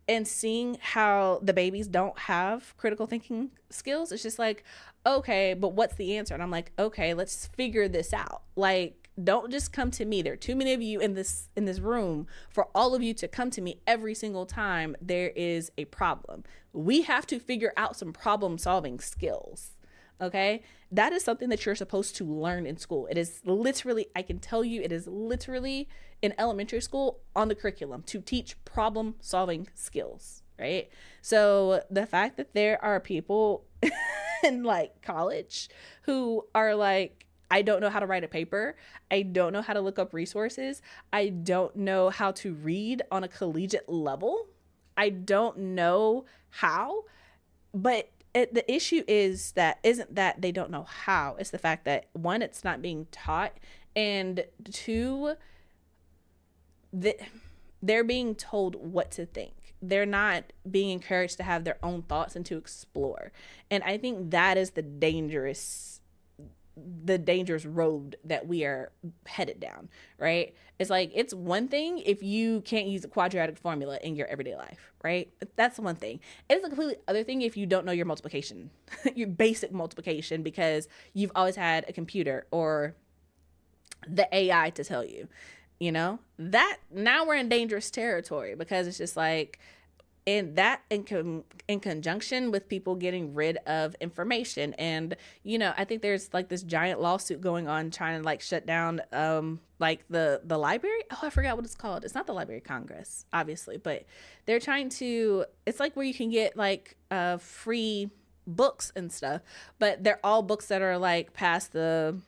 and seeing how the babies don't have critical thinking skills, it's just like, okay, but what's the answer? And I'm like, okay, let's figure this out. Like, don't just come to me. There are too many of you in this room for all of you to come to me every single time there is a problem. We have to figure out some problem solving skills. Okay, that is something that you're supposed to learn in school. It is literally, I can tell you, it is literally in elementary school on the curriculum to teach problem solving skills, right? So the fact that there are people in like college who are like, I don't know how to write a paper. I don't know how to look up resources. I don't know how to read on a collegiate level. I don't know how, but the issue isn't that they don't know how. It's the fact that one, it's not being taught, and two, they're being told what to think. They're not being encouraged to have their own thoughts and to explore. And I think that is the dangerous road that we are headed down, right? It's like, it's one thing if you can't use a quadratic formula in your everyday life, right? That's one thing. It's a completely other thing if you don't know your multiplication, your basic multiplication, because you've always had a computer or the AI to tell you, that now we're in dangerous territory, because it's just like, and that in conjunction with people getting rid of information. And, I think there's like this giant lawsuit going on trying to like shut down like the library. Oh, I forgot what it's called. It's not the Library of Congress, obviously, but they're trying to, it's like where you can get like free books and stuff, but they're all books that are like past the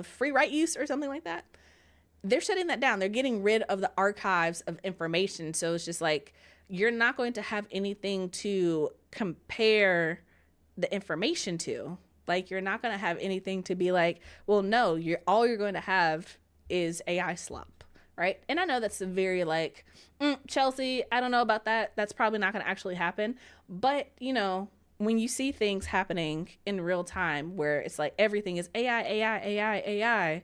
free right use or something like that. They're shutting that down. They're getting rid of the archives of information. So it's just like, you're not going to have anything to compare the information to. Like, you're not going to have anything to be like, well, no, all you're going to have is AI slump, right? And I know that's a very like, Chelsea, I don't know about that. That's probably not going to actually happen. But, when you see things happening in real time where it's like everything is AI,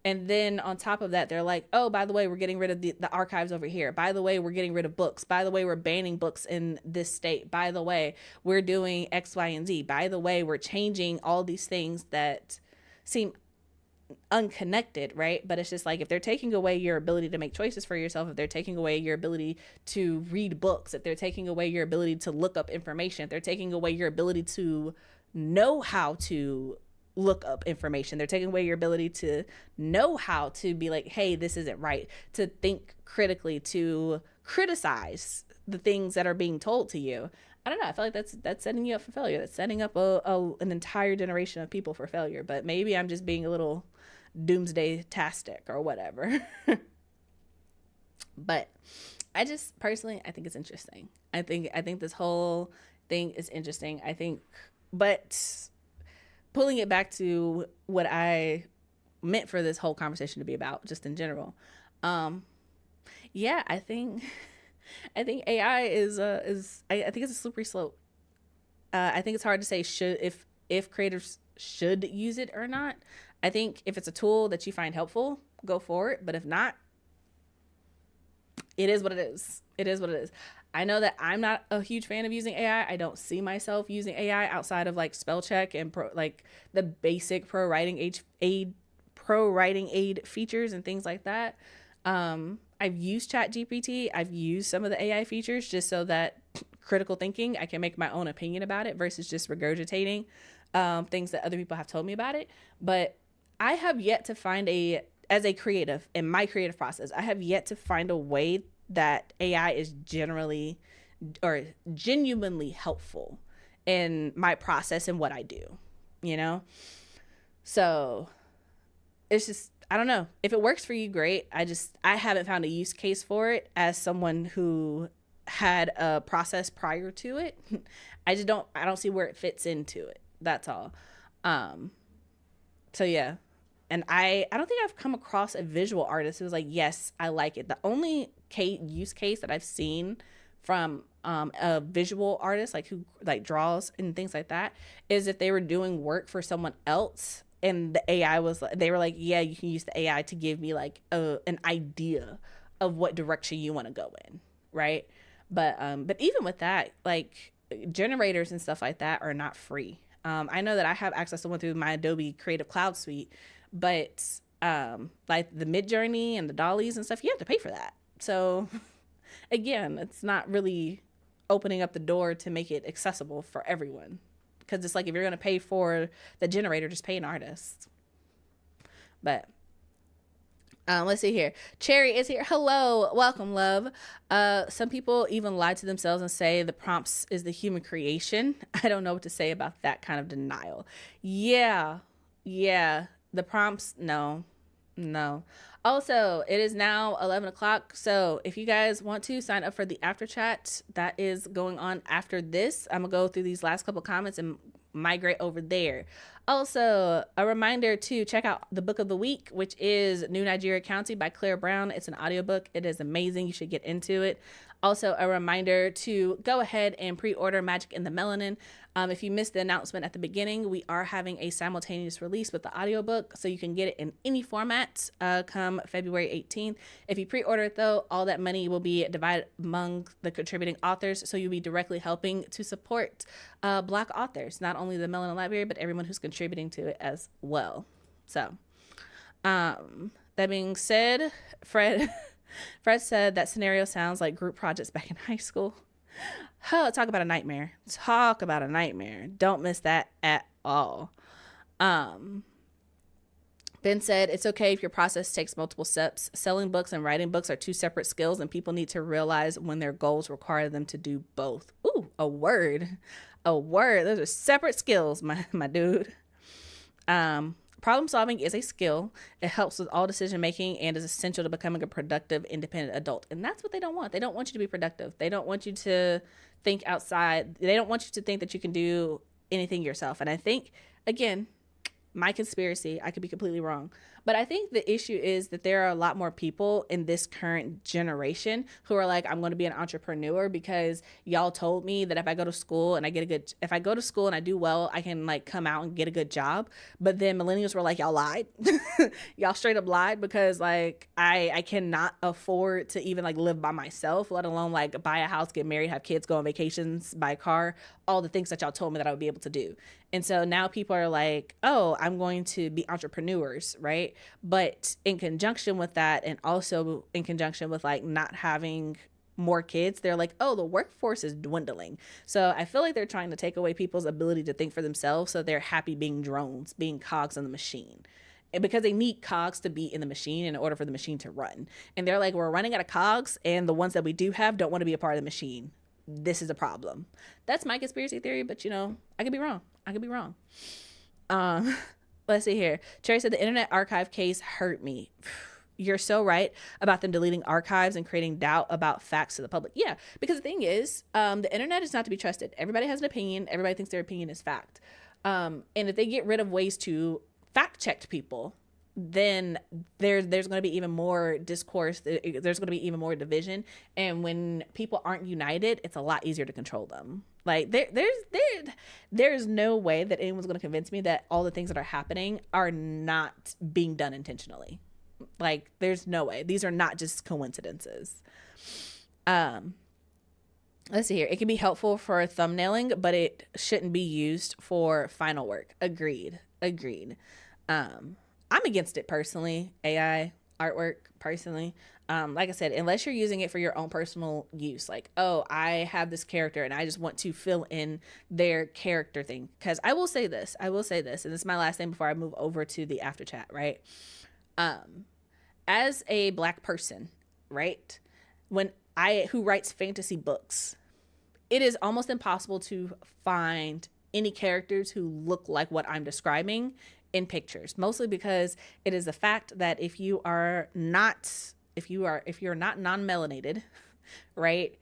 and then on top of that, they're like, oh, by the way, we're getting rid of the archives over here. By the way, we're getting rid of books. By the way, we're banning books in this state. By the way, we're doing X, Y, and Z. By the way, we're changing all these things that seem unconnected, right? But it's just like, if they're taking away your ability to make choices for yourself, if they're taking away your ability to read books, if they're taking away your ability to look up information, if they're taking away your ability to know how to look up information. They're taking away your ability to know how to be like, hey, this isn't right, to think critically, to criticize the things that are being told to you. I don't know. I feel like that's setting you up for failure. That's setting up an entire generation of people for failure. But maybe I'm just being a little doomsday-tastic or whatever. But I just personally, I think it's interesting. I think this whole thing is interesting. But pulling it back to what I meant for this whole conversation to be about, just in general, yeah, I think AI is I think it's a slippery slope. I think it's hard to say if creators should use it or not. I think if it's a tool that you find helpful, go for it. But if not, it is what it is. It is what it is. I know that I'm not a huge fan of using AI. I don't see myself using AI outside of like spell check and like the basic pro writing aid features and things like that. I've used ChatGPT. I've used some of the AI features just so that critical thinking, I can make my own opinion about it versus just regurgitating things that other people have told me about it. But I have yet to find as a creative, in my creative process, I have yet to find a way that AI is generally or genuinely helpful in my process and what I do, So it's just, I don't know. If it works for you, great. I haven't found a use case for it as someone who had a process prior to it. I don't see where it fits into it. That's all. So yeah. And I don't think I've come across a visual artist who's like, yes, I like it. The only use case that I've seen from a visual artist, like who like draws and things like that, is if they were doing work for someone else and the AI they were like, yeah, you can use the AI to give me like an idea of what direction you want to go in, right? But even with that, like generators and stuff like that are not free. I know that I have access to one through my Adobe Creative Cloud Suite, but like the Midjourney and the Dollies and stuff, you have to pay for that. So again, it's not really opening up the door to make it accessible for everyone. Because it's like, if you're going to pay for the generator, just pay an artist. But let's see here. Cherry is here. Hello. Welcome, love. Some people even lie to themselves and say the prompts is the human creation. I don't know what to say about that kind of denial. Yeah. The prompts, no. Also, it is now 11 o'clock. So if you guys want to sign up for the after chat that is going on after this, I'm going to go through these last couple comments and migrate over there. Also, a reminder to check out the book of the week, which is New Nigeria County by Claire Brown. It's an audiobook. It is amazing. You should get into it. Also, a reminder to go ahead and pre-order Magic in the Melanin. If you missed the announcement at the beginning, we are having a simultaneous release with the audiobook, so you can get it in any format come February 18th. If you pre-order it, though, all that money will be divided among the contributing authors, so you'll be directly helping to support Black authors, not only the Melanin Library, but everyone who's contributing to it as well. So, that being said, Fred said that scenario sounds like group projects back in high school. Talk about a nightmare. Don't miss that at all. Ben said, it's okay if your process takes multiple steps. Selling books and writing books are two separate skills, and people need to realize when their goals require them to do both. Ooh, a word. Those are separate skills, my dude. Problem solving is a skill. It helps with all decision making and is essential to becoming a productive, independent adult. And that's what they don't want. They don't want you to be productive. They don't want you to think outside. They don't want you to think that you can do anything yourself. And I think, again, my conspiracy, I could be completely wrong, but I think the issue is that there are a lot more people in this current generation who are like, I'm going to be an entrepreneur because y'all told me that if I go to school and I do well, I can like come out and get a good job. But then millennials were like, y'all lied. Y'all straight up lied, because like I cannot afford to even like live by myself, let alone like buy a house, get married, have kids, go on vacations, buy a car, all the things that y'all told me that I would be able to do. And so now people are like, oh, I'm going to be entrepreneurs, right? But in conjunction with that, and also in conjunction with like not having more kids, they're like, oh, the workforce is dwindling. So I feel like they're trying to take away people's ability to think for themselves. So they're happy being drones, being cogs in the machine. And because they need cogs to be in the machine in order for the machine to run. And they're like, we're running out of cogs, and the ones that we do have don't want to be a part of the machine. This is a problem. That's my conspiracy theory, but you know, I could be wrong. I could be wrong. Let's see here. Cherry said the Internet Archive case hurt me. You're so right about them deleting archives and creating doubt about facts to the public. Yeah, because the thing is, the internet is not to be trusted. Everybody has an opinion. Everybody thinks their opinion is fact. And if they get rid of ways to fact check people, then there's going to be even more discourse. There's going to be even more division. And when people aren't united, it's a lot easier to control them. Like there's no way that anyone's going to convince me that all the things that are happening are not being done intentionally. Like there's no way. These are not just coincidences. Let's see here. It can be helpful for thumbnailing, but it shouldn't be used for final work. Agreed. I'm against it personally. AI artwork personally. Like I said, unless you're using it for your own personal use, like, oh, I have this character and I just want to fill in their character thing. Because I will say this, and this is my last thing before I move over to the after chat, right? As a Black person, right? Who writes fantasy books, it is almost impossible to find any characters who look like what I'm describing in pictures, mostly because it is the fact that if you're not non-melanated, right,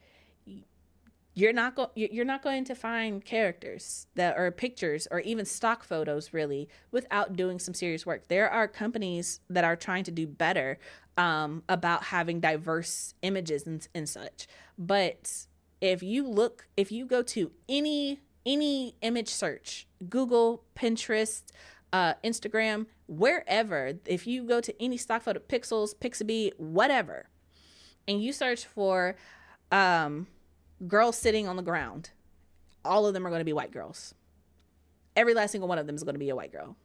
you're not going to find characters that are pictures or even stock photos really without doing some serious work. There are companies that are trying to do better about having diverse images and such. But if you go to any image search, Google, Pinterest, Instagram, wherever, if you go to any stock photo, Pixels, Pixabay, whatever, and you search for girls sitting on the ground, all of them are going to be white girls. Every last single one of them is going to be a white girl.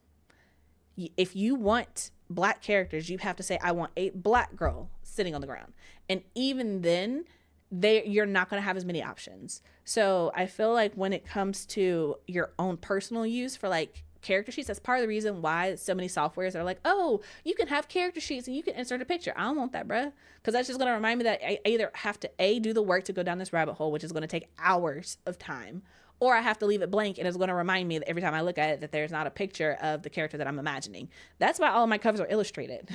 If you want Black characters, you have to say, I want a Black girl sitting on the ground. And even then, you're not going to have as many options. So I feel like when it comes to your own personal use for like character sheets, that's part of the reason why so many softwares are like, oh, you can have character sheets and you can insert a picture. I don't want that, bruh. Because that's just going to remind me that I either have to do the work to go down this rabbit hole, which is going to take hours of time, or I have to leave it blank and it's going to remind me that every time I look at it that there's not a picture of the character that I'm imagining. That's why all of my covers are illustrated.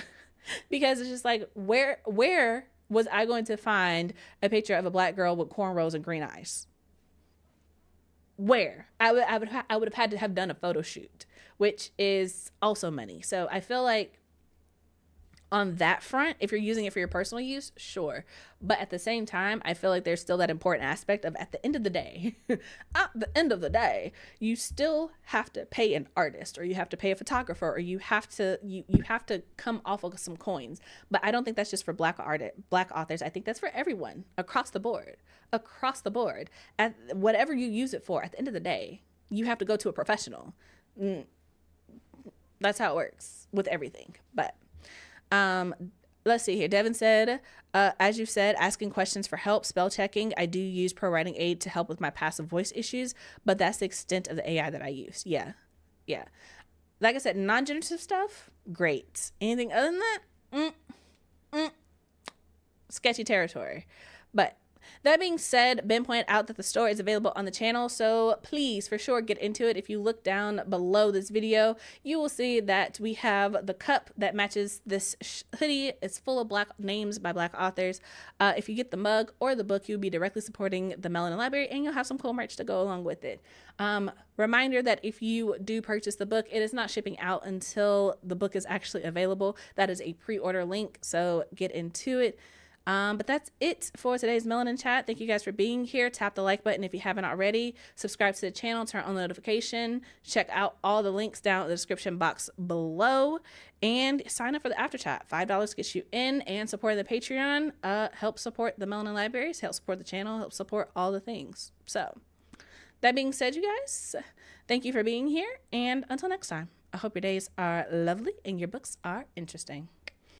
Because it's just like, where was I going to find a picture of a Black girl with cornrows and green eyes? Where? I would have had to have done a photo shoot, which is also money. So I feel like on that front, if you're using it for your personal use, sure. But at the same time, I feel like there's still that important aspect of at the end of the day, you still have to pay an artist, or you have to pay a photographer, or you have to come off of some coins. But I don't think that's just for Black authors. I think that's for everyone across the board. At whatever you use it for, at the end of the day, you have to go to a professional. That's how it works with everything. But let's see here. Devin said, as you said, asking questions for help, spell checking. I do use Pro Writing Aid to help with my passive voice issues, but that's the extent of the AI that I use. Yeah. Like I said, non-generative stuff, great. Anything other than that, sketchy territory. But that being said, Ben pointed out that the store is available on the channel, so please, for sure, get into it. If you look down below this video, you will see that we have the cup that matches this hoodie. It's full of Black names by Black authors. If you get the mug or the book, you'll be directly supporting the Melanin Library, and you'll have some cool merch to go along with it. Reminder that if you do purchase the book, it is not shipping out until the book is actually available. That is a pre-order link, so get into it. But that's it for today's Melanin Chat. Thank you guys for being here. Tap the like button if you haven't already. Subscribe to the channel, turn on the notification. Check out all the links down in the description box below. And sign up for the after chat. $5 gets you in, and supporting the Patreon helps support the Melanin Libraries, helps support the channel, helps support all the things. So that being said, you guys, thank you for being here. And until next time, I hope your days are lovely and your books are interesting.